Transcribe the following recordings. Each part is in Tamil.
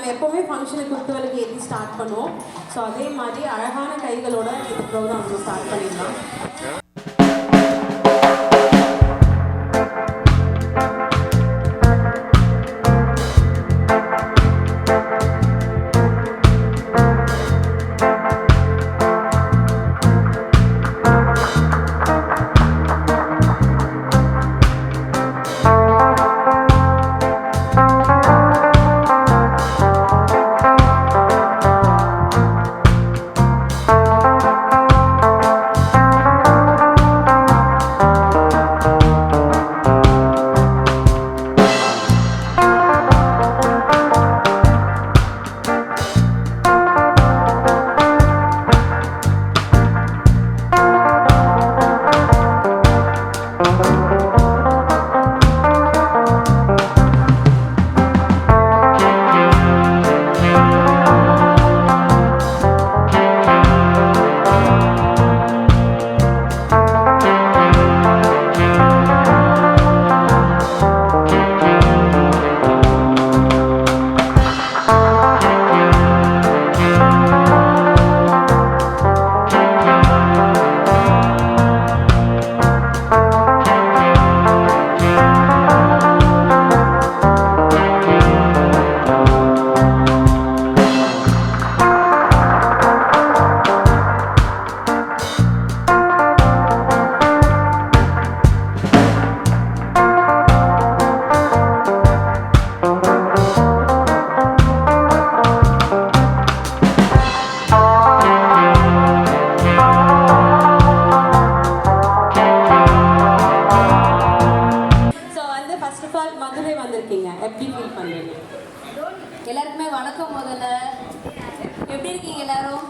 நம்ம எப்போவுமே ஃபங்க்ஷனுக்கு குத்துவிளக்கு ஏற்றி ஸ்டார்ட் பண்ணுவோம். ஸோ அதே மாதிரி அழகான கைகளோட இந்த ப்ரோக்ராம் நம்ம ஸ்டார்ட் பண்ணிடலாம். எல்லாருக்குமே வணக்கம். முதல்ல எப்படி இருக்கீங்க எல்லாரும்?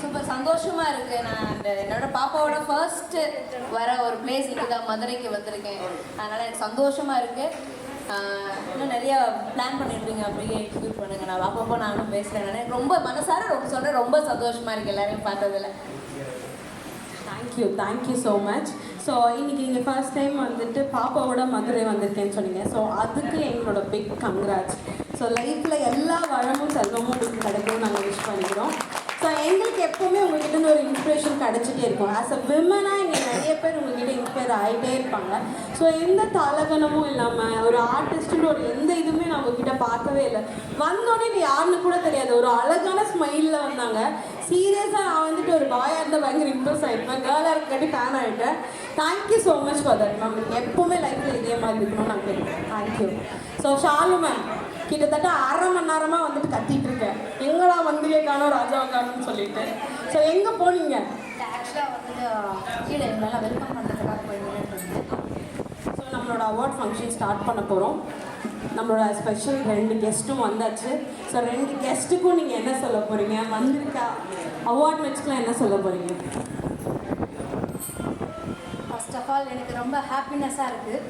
சூப்பர் சந்தோஷமாக இருக்குது. நான் என்னோட பாப்பாவோட ஃபர்ஸ்ட் வர ஒரு பிளேஸ் இங்கே தான் மதுரைக்கு வந்திருக்கேன். அதனால் எனக்கு சந்தோஷமாக இருக்குது. இன்னும் நிறையா பிளான் பண்ணியிருப்பீங்க, அப்படியே எக்ஸிக்யூட் பண்ணுங்கள். நான் அப்பப்போ நானும் பேசுகிறேன். எனக்கு ரொம்ப மனசார ரொம்ப சொல்கிறேன், ரொம்ப சந்தோஷமாக இருக்குது எல்லாரையும் பார்த்ததில். Thank you so much. ஸோ இன்றைக்கி நீங்கள் ஃபர்ஸ்ட் டைம் வந்துட்டு பாப்பாவோட மதுரை வந்திருக்கேன்னு சொன்னீங்க. ஸோ அதுக்கு எங்களோட பிக் கங்க்ராட்ஸ். ஸோ லைஃப்பில் எல்லா வளமும் செல்வமும் உங்களுக்கு கிடைக்கும் நாங்கள் விஷ் பண்ணிக்கிறோம். ஸோ எங்களுக்கு எப்போவுமே உங்கள்கிட்ட ஒரு இன்ஸ்பிரேஷன் கிடச்சிட்டே இருக்கும். ஆஸ் அ விமனாக இங்கே நிறைய பேர் உங்கள்கிட்ட இன்ஸ்பயர் ஆகிட்டே இருப்பாங்க. ஸோ எந்த தலகணமும் இல்லாமல் ஒரு ஆர்டிஸ்ட்டுன்னு ஒரு எந்த இதுவுமே நான் உங்ககிட்ட பார்க்கவே இல்லை. வந்தோடனே இது யாருன்னு கூட தெரியாது, ஒரு அழகான ஸ்மைலில் வந்தாங்க. சீரியஸாக நான் வந்துட்டு ஒரு பாயாக இருந்தால் பயங்கர இம்ப்ரெஸ் ஆகிருப்பேன். கேர்ளாக இருக்காட்டி ஃபேன் ஆகிட்டேன். Thank you so much for that ma'am. எப்போவுமே லைஃப்பில் இதே மாதிரி இருக்கணும்னு நான் கேட்குறேன். தேங்க்யூ. ஸோ ஷாலு மேம், கிட்டத்தட்ட 1/2 மணி நேரமாக வந்துட்டு கத்திட்டு இருக்கேன், எங்கடா வந்திரியே காணோம் ராஜாவை காணும்னு சொல்லிட்டு. ஸோ எங்கே போனீங்க? ஆக்சுவலாக வந்துட்டு கீழே எங்களால் வெல்கம் பண்ணுறதுக்காக போயிருந்தேன். ஸோ நம்மளோட அவார்ட் ஃபங்க்ஷன் ஸ்டார்ட் பண்ண போகிறோம். நம்மளோட ஸ்பெஷல் 2 கெஸ்ட்டும் வந்தாச்சு. ஸோ 2 கெஸ்ட்டுக்கும் நீங்கள் என்ன சொல்ல போகிறீங்க? வந்திருக்கா அவார்ட் மேட்ச்க்குலாம் என்ன சொல்ல போகிறீங்க? ஃபர்ஸ்ட் ஆஃப் ஆல் எனக்கு ரொம்ப ஹாப்பினஸ்ஸாக இருக்குது.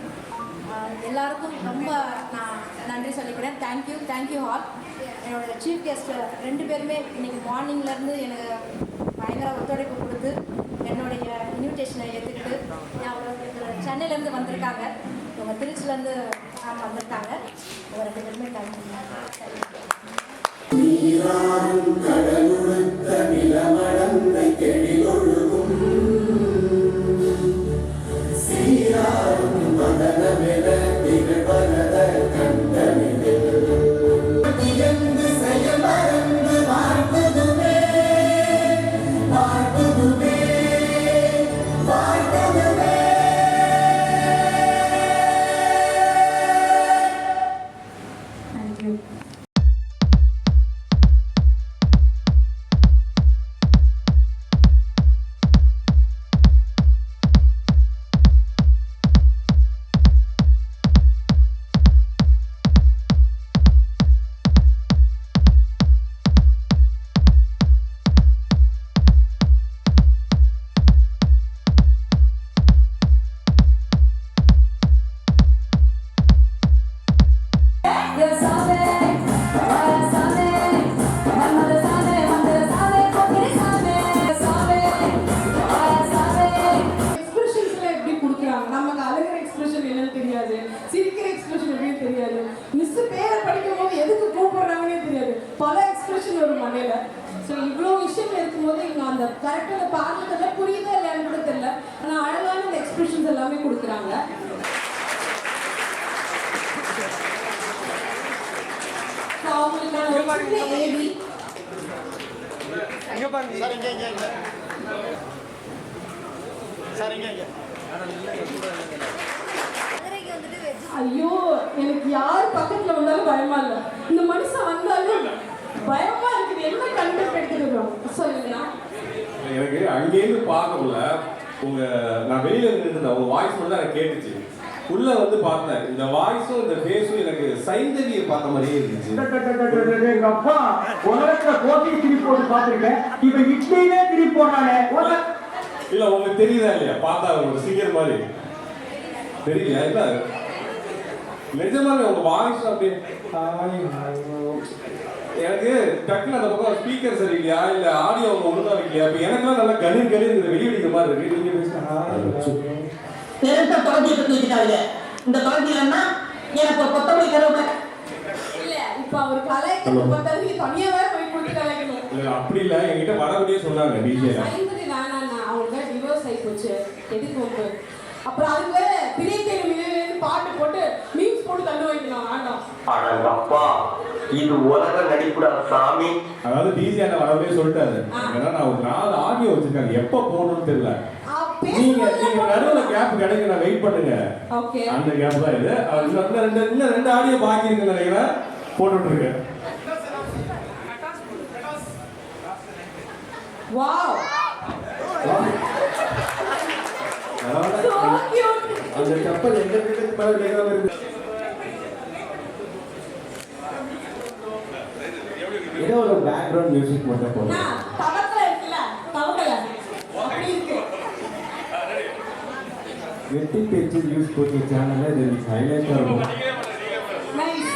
எல்லாருக்கும் ரொம்ப நான் நன்றி சொல்லிக்கிறேன். Thank you all. என்னோடய சீஃப் கெஸ்ட்டு 2 பேருமே இன்றைக்கி மார்னிங்லேருந்து எனக்கு பயங்கர ஒத்துழைப்பு கொடுத்து என்னுடைய இன்விடேஷனை ஏற்றுக்கிட்டு அவங்க சென்னையிலேருந்து வந்திருக்காங்க, இவங்க திருச்சிலேருந்து வந்திருக்காங்க. இவங்க 2 பேருமே தேங்க்யூ. You're so bad. முடியல. ஸோ இவ்வளோ விஷயம் இருக்கும்போது இவங்க அந்த கரெக்டாக பார்க்கறதுல புரியுதா இல்லையான்னு கூட தெரியல. ஆனால் அழகான அந்த எக்ஸ்பிரஷன்ஸ் எல்லாமே கொடுக்குறாங்க. ஸோ அவங்களுக்கான ஒரு சின்ன ஏவி ஐயோ எனக்கு யார் பக்கத்துல வந்தாலும் பயமா இல்லை. இந்த மனுஷன் வந்தாலும் பயமா இருக்குது. என்ன கண்டென்ட் எடுத்துக்கிறோம் சொல்லுங்க. எனக்கு அங்கேயிருந்து பார்க்கல நான் வெளியில நின்றுட்டேன். உங்க வாய்ஸ் மட்டும் தான் எனக்கு கேட்டுச்சு. உள்ள வந்து பார்த்தேன். இந்த வாய்ஸும் இந்த ஃபேஸும் எனக்கு சைந்தவியை பார்த்த மாதிரியே இருந்துச்சு. எங்க அப்பா உலகத்துல கோட்டை திருப்பி போட்டு பார்த்திருக்கேன். இப்ப இட்லியிலே திருப்பி போனானே. இல்ல உங்களுக்கு தெரியுதா இல்லையா? பார்த்தா ஒரு சிங்கர் மாதிரி தெரியல. இல்ல நிஜமாவே உங்க வாய்ஸ் அப்படியே எனக்கு டக்குனு அந்த பக்கம் ஸ்பீக்கர் சரியில்லையா இல்ல ஆடியோ அவங்க ஒழுங்கா வைக்கலையா? இப்ப எனக்குலாம் நல்லா கணீர் கணீர் வெளியடிக்கிற மாதிரி இருக்கு. நீங்க பெருசா தொலைஞ்சிட்டு தூக்கிட்டாங்க. இந்த தொலைஞ்சிலன்னா எனக்கு ஒரு கொத்தமல்லி கருவேப்பிலை இல்ல இப்ப அவர் கலாய்க்கிறது பார்த்தாலும் நீ தனியா வேற போய் கொடுத்து கலாய்க்கணும். இல்ல அப்படி இல்ல, என்கிட்ட வரபடியே சொன்னாங்க டிஜே ஐம்பது வேணாண்ணா அவங்க டிவோர்ஸ் ஆகி போச்சு எதுக்கு வந்து அப்புறம் அதுக்கு வேற பெரிய கேள்வி பாட்டு போட்டு மீம்ஸ் போட்டு தண்டு வைக்கணும் வேண்டாம். அடங்கப்பா இது உலக நடிப்புடா சாமி. அதாவது டிஜே என்ன வரபடியே சொல்லிட்டாரு. ஏன்னா நான் ஒரு 4 ஆடியோ வச்சிருக்கேன். எப்ப போகணும்னு தெரியல. நீங்க நடுவுல கேப் கிடைக்க நான் வெயிட் பண்ணுங்க. ஓகே அந்த கேப் தான் இது. இன்னும் ரெண்டு ஆடியோ பாக்கி இருக்கு நினைக்கிறேன். போட்டுட்டு இருக்கேன். வாவ் அந்த கப்பல் எங்க இருக்கு மேல வேகமா இருக்கு. ஏதோ ஒரு பேக்ரவுண்ட் மியூசிக் மட்டும் போடுங்க. தவக்கல இருக்குல்ல தவக்கல அப்படி இருக்கு. வெட்டி பேச்சு யூஸ் பண்ணி சேனல்ல இது ஹைலைட் இருக்கும். நைஸ்.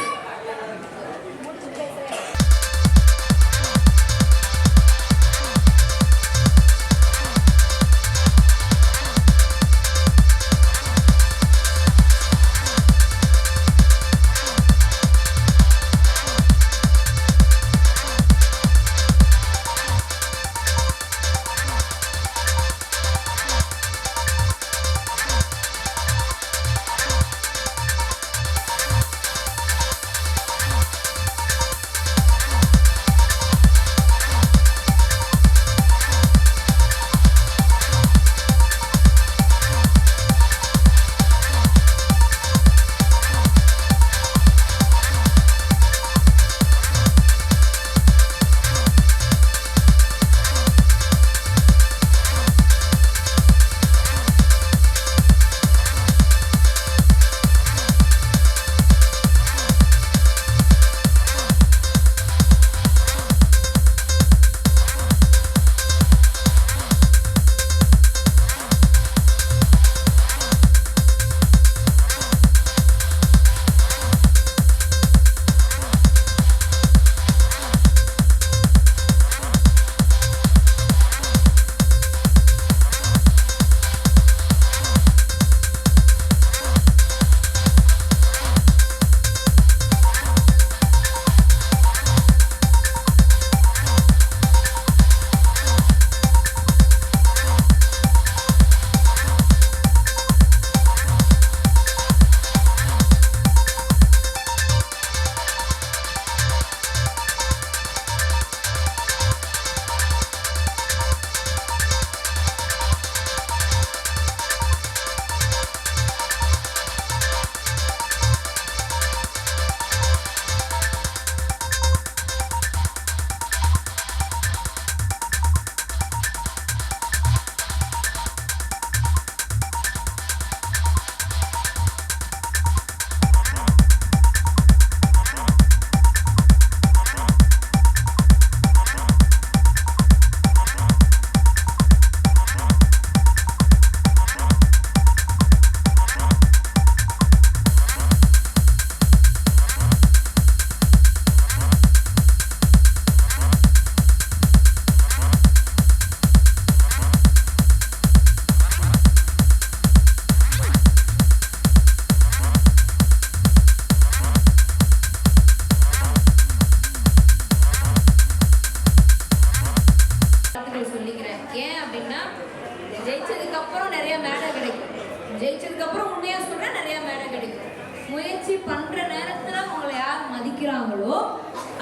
மதிக்கிறாங்களோ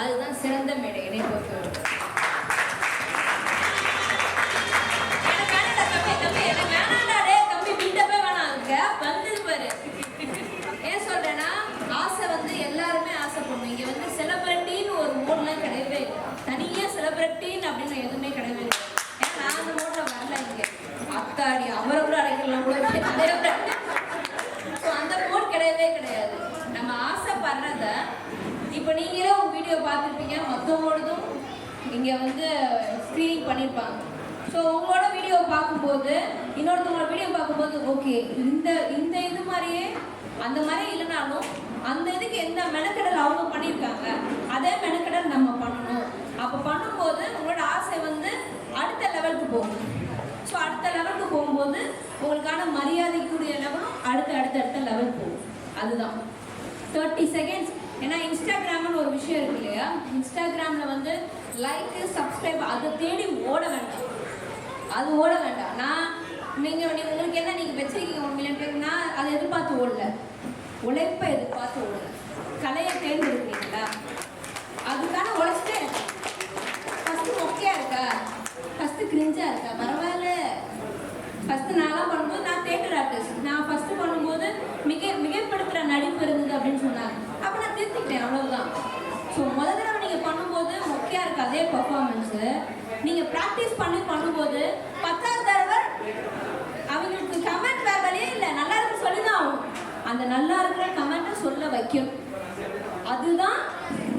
அதுதான் சிறந்த மேடை என்னை பொறுத்தவரை. ஏன் சொல்றேன்னா ஆசை வந்து எல்லாருமே ஆசைப்படணும். இங்க வந்து செலிபிரிட்டின்னு ஒரு மோட்லாம் கிடையவே இல்லை. தனியா செலிபிரிட்டின்னு அப்படின்னு எதுவுமே கிடையவே இல்லை. ஏன்னா நான் அந்த மோட்ல வரல. இங்க அத்தாடி அவரை கூட அடைக்கலாம் கூட ஸோ அந்த மோட் கிடையவே கிடையாது. நம்ம ஆசைப்படுறத இப்போ நீங்களே உங்க வீடியோ பார்த்துருப்பீங்க, மற்றவங்களோடதும் இங்கே வந்து ஸ்க்ரீனிங் பண்ணியிருப்பாங்க. ஸோ உங்களோட வீடியோ பார்க்கும்போது இன்னொருத்தவங்களோட வீடியோ பார்க்கும்போது ஓகே இந்த இது மாதிரியே அந்த மாதிரி இல்லைனாலும் அந்த இதுக்கு எந்த மெனக்கெடல் அவங்க பண்ணியிருக்காங்க அதே மெனக்கெடல் நம்ம பண்ணணும். அப்போ பண்ணும்போது உங்களோட ஆசை வந்து அடுத்த லெவலுக்கு போகும். ஸோ அடுத்த லெவலுக்கு போகும்போது உங்களுக்கான மரியாதைக்குரிய லெவலும் அடுத்த லெவல் போகும். அதுதான் 30 செகண்ட்ஸ். ஏன்னா இன்ஸ்டாகிராம்னு ஒரு விஷயம் இருக்கு இல்லையா, இன்ஸ்டாகிராமில் வந்து லைக்கு சப்ஸ்கிரைப் அதை தேடி ஓட வேண்டாம். அது ஓட வேண்டாம். நீங்கள் உங்களுக்கு என்ன நீங்கள் வச்சிருக்கீங்க 1 மில்லியன் பேர், நான் அதை எதிர்பார்த்து ஓடல, உழைப்பை எதிர்பார்த்து ஓடல. கலையை தேர்ந்தெடுக்கிறீங்களா அதுக்கான உழைச்சிட்டே ஃபஸ்ட்டு மொக்கையாக இருக்கா, ஃபஸ்ட்டு கிரிஞ்சாக இருக்கா, பரவாயில்ல. ஃபஸ்ட்டு நான்லாம் பண்ணும்போது நான் தேட்டர் ஆர்டிஸ்ட், நான் ஃபஸ்ட்டு பண்ணும்போது மிகைப்படுத்துகிற நடிப்பு இருந்தது அப்படின்னு சொன்னாங்க. அப்போ நான் திருத்திக்கிட்டேன், அவ்வளோதான். ஸோ முதல் தடவை நீங்கள் பண்ணும்போது மொக்கையாக இருக்குது அதே பர்ஃபார்மன்ஸு. நீங்கள் ப்ராக்டிஸ் பண்ணும்போது 10வது தடவை அவங்களுக்கு கமெண்ட் வேறு வழியே இல்லை, நல்லா இருக்கு சொல்லி தான் ஆகும். அந்த நல்லா இருக்கிற கமெண்ட்டை சொல்ல வைக்கணும். அதுதான்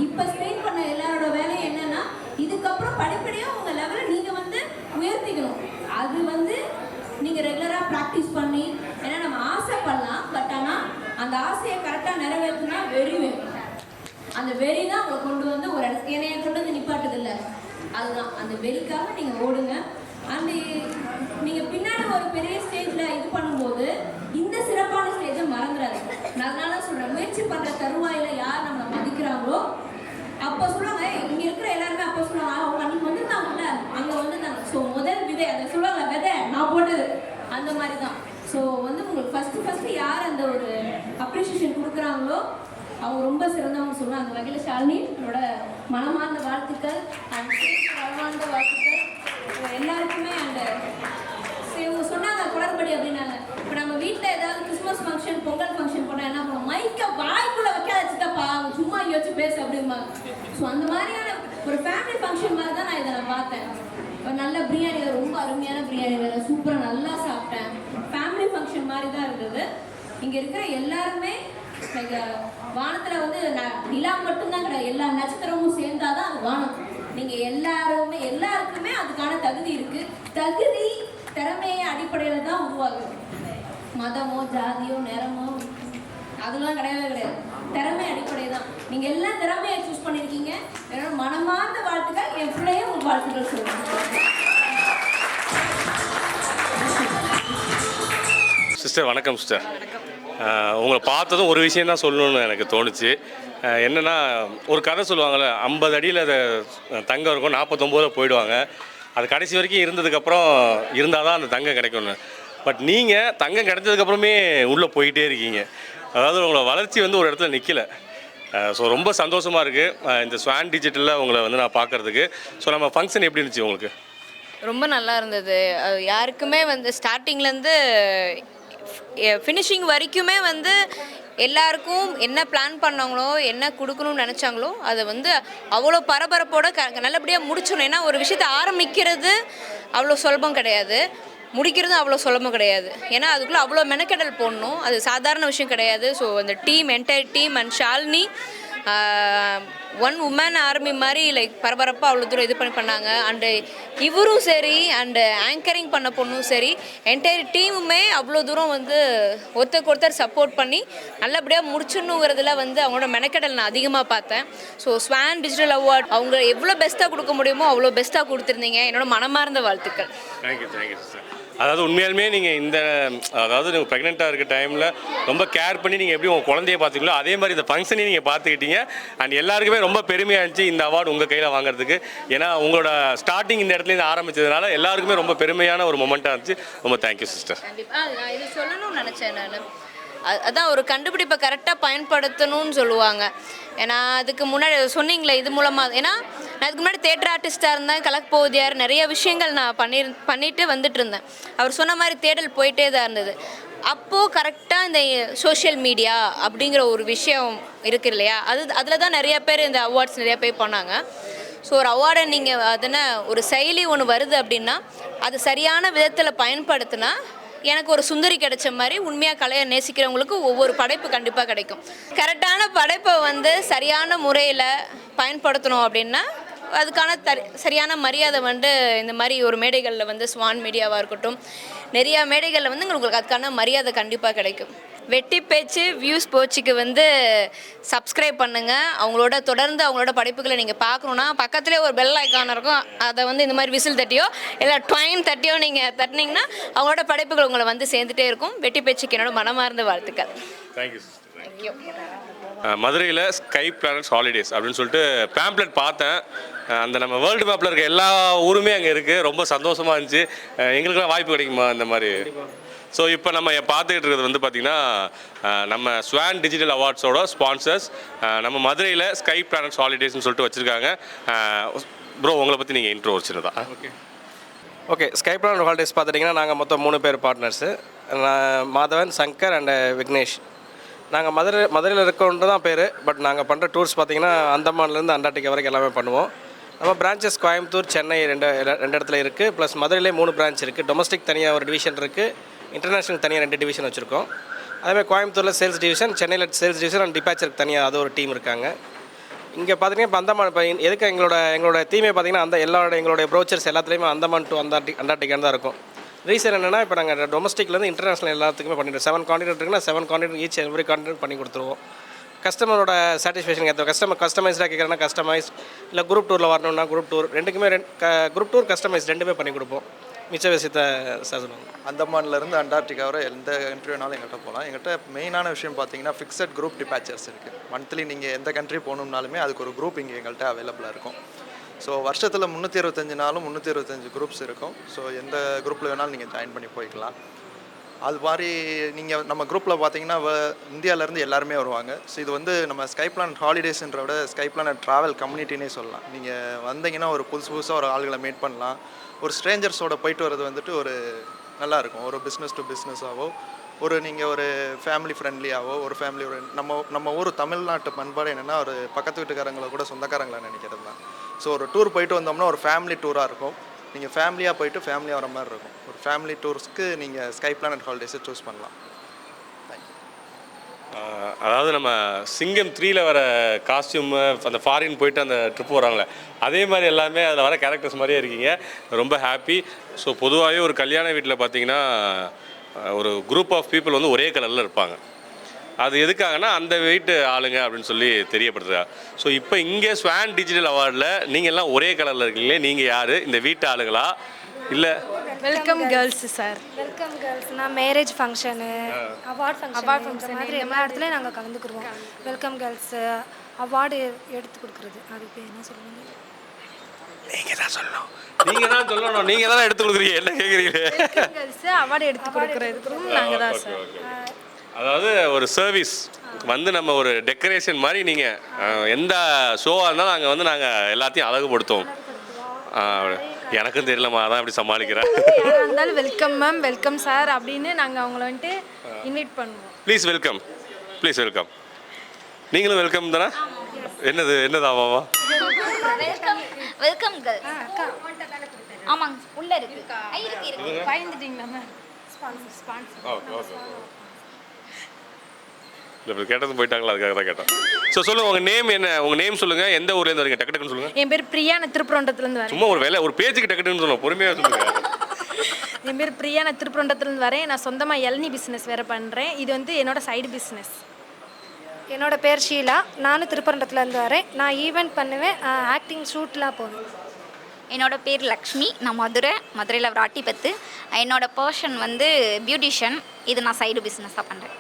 இப்போ ஸ்பெயின் பண்ண எல்லாரோட வேலையும் என்னன்னா இதுக்கப்புறம் படிப்படியாக உங்கள் லெவலை நீங்கள் வந்து உயர்த்திக்கணும். அது வந்து நீங்கள் ரெகுலராக ப்ராக்டிஸ் பண்ணி, ஏன்னா நம்ம ஆசைப்படலாம், பட் ஆனால் அந்த ஆசையை கரெக்டாக நிறைவேற்றினா வெறி வேணும். அந்த வெறி தான் உங்களை கொண்டு வந்து ஒரு இடத்துக்கு என்னைய கொண்டு வந்து நிப்பாட்டுதில்லை. அதுதான் அந்த வெறிக்காக நீங்கள் ஓடுங்க. அந்த நீங்கள் பின்னாடி ஒரு பெரிய ஸ்டேஜில் இது பண்ணும்போது இந்த சிறப்பான ஸ்டேஜை மறந்துடாது. நான் அதனால சொல்கிறேன், முயற்சி பண்ணுற தருவாயில் யார் நம்மளை மதிக்கிறாங்களோ அப்போ சொல்லுவாங்க. இங்கே இருக்கிற எல்லாருமே அப்போ சொல்லுவாங்க அவங்க அன்றைக்கி வந்துருந்தாங்கல்ல அங்கே வந்துருந்தாங்க. ஸோ முதல் விதை அதை சொல்லுவாங்க, விதை நான் போட்டது அந்த மாதிரி தான். ஸோ வந்து உங்களுக்கு ஃபஸ்ட்டு யார் அந்த ஒரு அப்ரிஷியேஷன் கொடுக்குறாங்களோ அவங்க ரொம்ப சிறந்தவங்க சொல்லுவாங்க. அந்த வகையில் ஷாலினி என்னோட மனமார்ந்த வாழ்த்துக்கள் அண்ட் மனமார்ந்த வாழ்த்துக்கள் எல்லாருக்குமே. அண்ட் இவங்க சொன்னாங்க குளறுபடி அப்படின்னாங்க. இப்போ நம்ம வீட்டில் ஏதாவது கிறிஸ்மஸ் ஃபங்க்ஷன் பொங்கல் ஃபங்க்ஷன் போனால் என்ன பண்ணுவோம், மைக்கை வாய்க்குள்ளே வைக்காத வச்சுட்டாப்பா அவங்க சும்மா இங்கே வச்சு பேசு அப்படிம்பாங்க. ஸோ அந்த மாதிரியான ஒரு ஃபேமிலி ஃபங்க்ஷன் மாதிரி தான் நான் இதை பார்த்தேன். ஒரு நல்ல பிரியாணி, ரொம்ப அருமையான பிரியாணி, வேறு சூப்பராக நல்லா சாப்பிட்டேன். ஃபேமிலி ஃபங்க்ஷன் மாதிரி தான் இருந்தது. இங்கே இருக்கிற எல்லாருமே வானத்தில் வந்து நிலா மட்டும்தான் கிடையாது, எல்லா நட்சத்திரமும் சேர்ந்தாதான் அது வானம். நீங்கள் எல்லாருக்குமே அதுக்கான தகுதி இருக்குது. தகுதி திறமையை அடிப்படையில் தான் உருவாகுது. மதமோ ஜாதியோ நிறமோ அதெல்லாம் கிடையவே கிடையாது. திறமை அடிப்படை தான். நீங்கள் எல்லாம் திறமையை சூஸ் பண்ணியிருக்கீங்க. என்னோட மனமார்ந்த வாழ்த்துக்கள். என் பிள்ளையே உங்களுக்கு வாழ்த்துக்கள் சொல்லுங்கள். சிஸ்டர் வணக்கம் சிஸ்டர். உங்களை பார்த்ததும் ஒரு விஷயம் தான் சொல்லணும்னு எனக்கு தோணுச்சு. என்னென்னா ஒரு கதை சொல்லுவாங்கள்ல, 50 அடியில் அதை தங்கம் இருக்கும், 49 போயிடுவாங்க. அது கடைசி வரைக்கும் இருந்ததுக்கப்புறம் இருந்தால் தான் அந்த தங்கம் கிடைக்கும்னு. பட் நீங்கள் தங்கம் கிடைச்சதுக்கப்புறமே உள்ளே போயிட்டே இருக்கீங்க. அதாவது உங்களோட வளர்ச்சி வந்து ஒரு இடத்துல நிற்கலை. ஸோ ரொம்ப சந்தோஷமாக இருக்குது இந்த ஸ்வான் டிஜிட்டலில் உங்களை வந்து நான் பார்க்குறதுக்கு. ஸோ நம்ம ஃபங்க்ஷன் எப்படி இருந்துச்சு உங்களுக்கு? ரொம்ப நல்லா இருந்தது. யாருக்குமே வந்து ஸ்டார்டிங்லேருந்து ஃபினிஷிங் வரைக்குமே வந்து எல்லாருக்கும் என்ன பிளான் பண்ணாங்களோ என்ன கொடுக்கணும்னு நினச்சாங்களோ அதை வந்து அவ்வளோ பரபரப்போடு நல்லபடியாக முடிச்சிடணும். ஏன்னா ஒரு விஷயத்தை ஆரம்பிக்கிறது அவ்வளோ சுலபம் கிடையாது, முடிக்கிறதும் அவ்வளோ சுலபம் கிடையாது. ஏன்னா அதுக்குள்ளே அவ்வளோ மெனக்கெடல் போடணும், அது சாதாரண விஷயம் கிடையாது. ஸோ அந்த entire team and Shalini one woman army மாதிரி லைக் பரபரப்பாக அவ்வளோ தூரம் இது பண்ணாங்க. அண்டு இவரும் சரி அண்டு ஆங்கரிங் பண்ண பொண்ணும் சரி என்டையர் டீமுமே அவ்வளோ தூரம் வந்து ஒருத்தருக்கு ஒருத்தர் சப்போர்ட் பண்ணி நல்லபடியாக முடிச்சிடணுங்கிறதுல வந்து அவங்களோட மெனக்கெடல் நான் அதிகமாக பார்த்தேன். ஸோ ஸ்வான் டிஜிட்டல் அவார்ட் அவங்க எவ்வளோ பெஸ்ட்டாக கொடுக்க முடியுமோ அவ்வளோ பெஸ்ட்டாக கொடுத்துருந்தீங்க. என்னோட மனமார்ந்த வாழ்த்துக்கள். Thank you sir. அதாவது உண்மையாலுமே நீங்கள் அதாவது நீங்கள் ப்ரெக்னெண்ட்டாக இருக்க டைமில் ரொம்ப கேர் பண்ணி நீங்கள் எப்படி உங்கள் குழந்தைய பார்த்துங்களோ அதே மாதிரி இந்த ஃபங்க்ஷனையும் நீங்கள் பார்த்துக்கிட்டீங்க. அண்ட் எல்லாருக்குமே ரொம்ப பெருமையாக இருந்துச்சு இந்த அவார்டு உங்கள் கையில் வாங்குறதுக்கு. ஏன்னா உங்களோட ஸ்டார்டிங் இந்த இடத்துலேருந்து ஆரம்பித்ததுனால எல்லாருக்குமே ரொம்ப பெருமையான ஒரு மொமெண்ட்டாக இருந்துச்சு. ரொம்ப தேங்க்யூ சிஸ்டர். கண்டிப்பாக நான் இது சொல்லணும்னு நினச்சேன். நான் அதான் ஒரு கண்டுபிடிப்பை கரெக்டாக பயன்படுத்தணும்னு சொல்லுவாங்க. ஏன்னா அதுக்கு முன்னாடி சொன்னீங்களே இது மூலமாக, ஏன்னா நான் அதுக்கு முன்னாடி தேட்டர் ஆர்டிஸ்ட்டாக இருந்தேன், கலக்போதியார் நிறைய விஷயங்கள் நான் பண்ணிட்டு வந்துட்டு இருந்தேன். அவர் சொன்ன மாதிரி தேடல் போயிட்டே தான் இருந்தது. அப்போது கரெக்டாக இந்த சோஷியல் மீடியா அப்படிங்கிற ஒரு விஷயம் இருக்குது இல்லையா, அதில் தான் நிறைய பேர் இந்த அவார்ட்ஸ் நிறைய பேர் பண்ணாங்க. ஸோ ஒரு அவார்டை நீங்கள் அதனை ஒரு செயலி ஒன்று வருது அப்படின்னா அது சரியான விதத்தில் பயன்படுத்தினா எனக்கு ஒரு சுந்தரி கிடைச்ச மாதிரி உண்மையாக கலையை நேசிக்கிறவங்களுக்கு ஒவ்வொரு படைப்பு கண்டிப்பாக கிடைக்கும். கரெக்டான படைப்பை வந்து சரியான முறையில் பயன்படுத்தணும் அப்படின்னா அதுக்கான சரியான மரியாதை வந்து இந்த மாதிரி ஒரு மேடைகளில் வந்து ஸ்வான் மீடியாவாக இருக்கட்டும், நிறையா மேடைகளில் வந்து உங்களுக்கு அதுக்கான மரியாதை கண்டிப்பாக கிடைக்கும். வெட்டி பேச்சு வியூஸ் போச்சுக்கு வந்து சப்ஸ்கிரைப் பண்ணுங்கள். அவங்களோட தொடர்ந்து அவங்களோட படைப்புகளை நீங்கள் பார்க்கணுன்னா பக்கத்துலேயே ஒரு பெல் ஐக்கான் இருக்கும், அதை வந்து இந்த மாதிரி விசில் தட்டியோ இல்லை ட்வைன் தட்டியோ நீங்கள் தட்டினீங்கன்னா அவங்களோட படைப்புகள் உங்களை வந்து சேர்ந்துட்டே இருக்கும். வெட்டி பேச்சுக்கு என்னோட மனமார்ந்த வாழ்த்துக்கள். தேங்க்யூ. மதுரையில் ஸ்கை பிளானட்ஸ் ஹாலிடேஸ் அப்படின்னு சொல்லிட்டு பேம்ப்ளெட் பார்த்தேன். அந்த நம்ம வேர்ல்டு மேப்பில் இருக்க எல்லா ஊருமே அங்கே இருக்குது. ரொம்ப சந்தோஷமாக இருந்துச்சு. எங்களுக்கெல்லாம் வாய்ப்பு கிடைக்குமா இந்த மாதிரி? ஸோ இப்போ நம்ம பார்த்துக்கிட்டு இருக்கிறது வந்து பார்த்திங்கன்னா நம்ம ஸ்வான் டிஜிட்டல் அவார்ட்ஸோட ஸ்பான்சர்ஸ் நம்ம மதுரையில் ஸ்கை பிளானட்ஸ் ஹாலிடேஸ்னு சொல்லிட்டு வச்சுருக்காங்க. ப்ரோ உங்களை பற்றி நீங்கள் இன்ட்ரோ வச்சுருந்தா? ஓகே, ஸ்கை பிளானட் ஹாலிடேஸ் பார்த்துட்டிங்கன்னா நாங்கள் மொத்தம் 3 பேர் பார்ட்னர்ஸு. மாதவன், சங்கர் அண்ட் விக்னேஷ். நாங்கள் மதுரையில் இருக்கோன்றது தான் பேர். பட் நாங்கள் பண்ணுற டூர்ஸ் பார்த்திங்கன்னா அந்தமான்லேருந்து அண்டார்டிகா வரைக்கும் எல்லாமே பண்ணுவோம். நம்ம பிரான்ச்சஸ் கோயம்புத்தூர், சென்னை ரெண்டு இடத்துல இருக்குது. ப்ளஸ் மதுரையிலே 3 பிரான்ச் இருக்குது. டொமஸ்டிக் தனியாக ஒரு டிவிஷன் இருக்குது, இன்டர்நேஷ்னல் தனியாக 2 டிவிஷன் வச்சுருக்கோம். அதேமாதிரி கோயம்புத்தூரில் சேல்ஸ் டிவிஷன், சென்னையில் சேல்ஸ் டிவிஷன் அண்ட் டிபாச்சருக்கு தனியாக அது ஒரு டீம் இருக்காங்க. இங்கே பார்த்திங்கன்னா இப்போ அந்தமான் இப்போ எதுக்கு எங்களோட தீமே பார்த்திங்கன்னா எங்களுடைய ப்ரோச்சர்ஸ் எல்லாத்துலேயுமே அந்தமான் டு அண்டார்டிகான்னு தான் இருக்கும். ரீசன் என்னென்னா இப்போ நாங்கள் டொமஸ்டிக்லேருந்து இன்டர்நேஷ்னல் எல்லாத்துக்குமே பண்ணிவிடுவோம். 7 கான்டினென்ட் இருக்குன்னா 7 கான்டினென்ட் ஈச் எவ்ரி கான்டினென்ட் பண்ணி கொடுத்துருவோம். கஸ்டமரோட சாட்டிஸ்ஃபேக்ஷன் ஏற்ற கஸ்டமைஸ்டாக கேட்குறேன்னா கஸ்டமைஸ், இல்லை குரூப் டூரில் வரணும்னா குரூப் டூர், ரெண்டுக்குமே குரூப் டூர் கஸ்டமைஸ் ரெண்டுமே பண்ணி கொடுப்போம். மிச்ச விஷயத்தை சார் சொல்லுவாங்க. அந்தமான்லேருந்து அண்டார்டிகா வரை எந்த கண்ட்ரி வேணாலும் எங்கள்கிட்ட போகலாம். எங்கள்கிட்ட மெயினான விஷயம் பார்த்தீங்கன்னா ஃபிக்ஸட் குரூப் டிபாச்சர்ஸ் இருக்குது. மந்த்லி நீங்கள் எந்த கண்ட்ரி போகணுன்னாலுமே அதுக்கு ஒரு குரூப் இங்கே எங்கள்கிட்ட அவைலபிளாக இருக்கும். ஸோ வருஷத்தில் 365 நாளும் 365 குரூப்ஸ் இருக்கும். ஸோ எந்த குரூப்பில் வேணாலும் நீங்கள் ஜாயின் பண்ணி போய்க்கலாம். அது மாதிரி நீங்கள் நம்ம குரூப்பில் பார்த்தீங்கன்னா இந்தியாவிலேருந்து எல்லாருமே வருவாங்க. ஸோ இது வந்து நம்ம ஸ்கை பிளானட் ஹாலிடேஸ்ன்ற விட ஸ்கை பிளானட் ட்ராவல் கம்யூனிட்டினே சொல்லலாம். நீங்கள் வந்தீங்கன்னா ஒரு புதுசாக ஒரு ஆளுகளை மீட் பண்ணலாம். ஒரு ஸ்ட்ரேஞ்சர்ஸோட போயிட்டு வர்றது வந்துட்டு ஒரு நல்லாயிருக்கும். ஒரு பிஸ்னஸ் டு பிஸ்னஸாவோ, ஒரு நீங்கள் ஒரு ஃபேமிலி ஃப்ரெண்ட்லியாவோ, ஒரு ஃபேமிலி ஒரு நம்ம ஊர் தமிழ்நாட்டு பண்பாடு என்னென்னா ஒரு பக்கத்து வீட்டுக்காரங்களை கூட சொந்தக்காரங்களை நினைக்கிறது தான். ஸோ ஒரு டூர் போயிட்டு வந்தோம்னா ஒரு ஃபேமிலி டூராக இருக்கும். நீங்கள் ஃபேமிலியாக போயிட்டு ஃபேமிலியாக வர மாதிரி இருக்கும். ஒரு ஃபேமிலி டூர்ஸ்க்கு நீங்கள் ஸ்கை பிளானட் ஹாலிடேஸை சூஸ் பண்ணலாம். அதாவது நம்ம சிங்கம் 3ல் வர காஸ்டியூமு, அந்த ஃபாரின் போயிட்டு அந்த ட்ரிப் வராங்களே அதே மாதிரி எல்லாமே அதில் வர கேரக்டர்ஸ் மாதிரியே இருக்கீங்க. ரொம்ப ஹாப்பி. ஸோ பொதுவாகவே ஒரு கல்யாண வீட்டில் பார்த்தீங்கன்னா ஒரு குரூப் ஆஃப் பீப்புள் வந்து ஒரே கலரில் இருப்பாங்க. அது எதுக்காகனா அந்த வீட்டு ஆளுங்க அப்படின்னு சொல்லி தெரியப்படுத்துறா. ஸோ இப்போ இங்கே ஸ்வான் டிஜிட்டல் அவார்டில் நீங்கள் எல்லாம் ஒரே கலரில் இருக்கீங்களே, நீங்கள் யார்? இந்த வீட்டு ஆளுங்களா இல்லை? Welcome girls sir. வெல்கம் கேர்ள்ஸ்னா மேரேஜ் ஃபங்க்ஷனு, அவார்ட் ஃபங்க்ஷன் மாதிரி எல்லா இடத்துலையும் நாங்கள் கலந்துக்குருவோம். வெல்கம் கேர்ள்ஸு அவார்டு எடுத்து கொடுக்குறது, அதுக்கு என்ன சொல்லுங்க? நீங்கள் தான் சொல்லணும். நீங்கள் தான் எடுத்து கொடுக்குறீங்க. என்ன கேட்குறீங்க? வெல்கம் கேர்ள்ஸு அவார்டு எடுத்து கொடுக்குறதுக்கு நாங்கள் தான் சார். அதாவது ஒரு சர்வீஸ் வந்து நம்ம ஒரு டெக்கரேஷன் மாதிரி நீங்கள் எந்த ஷோவாக இருந்தாலும் நாங்கள் வந்து நாங்கள் எல்லாத்தையும் அழகுபடுத்துவோம். எனக்கும் தெரியலம்மா, அதான் அப்படி சமாளிக்கிறேன். யாராக இருந்தாலும் வெல்கம் மேம், வெல்கம் சார் அப்படின்னு நாங்கள் அவங்கள வந்துட்டு இன்வைட் பண்ணுவோம். Please welcome, please welcome. நீங்களும் வெல்கம் தானே? என்னதாவாவா? Welcome girl. ஆமாங்க, உள்ள இருக்கு. இருக்கு. பயந்துட்டீங்களா மேம்? ஸ்பான்சர். ஓகே. இல்லை கேட்டது போயிட்டாங்களா, அதுக்காக தான் கேட்டேன். ஸோ சொல்லுங்கள், உங்கள் நேம் என்ன? உங்கள் நேம் சொல்லுங்கள், எந்த ஊர்லேருந்து வரீங்க? டக்கு டக்குன்னு சொல்லுங்கள். என் பேர் பிரியா, நான் திருப்பரங்குன்றத்துலேருந்து வரேன். சும்மா ஒரு பேச்சுக்கு டக்கு டக்குன்னு சொல்லுங்கள், பொறுமையாக சொல்லுங்கள். என் பேர் பிரியா, நான் திருப்பரங்குன்றத்துலேருந்து வரேன். நான் சொந்தமாக இளநீ பிஸ்னஸ் வேறு பண்ணுறேன். இது வந்து என்னோட சைடு பிஸ்னஸ். என்னோட பேர் ஷீலா, நானும் திருப்பரங்குன்றத்துலேருந்து வரேன். நான் ஈவெண்ட் பண்ணுவேன், ஆக்டிங் ஷூட்லாம் போவேன். என்னோட பேர் லக்ஷ்மி, நான் மதுரையில் ராட்டிபத்து. என்னோட பர்சன் வந்து பியூட்டிஷியன். இது நான் சைடு பிஸ்னஸாக பண்ணுறேன்.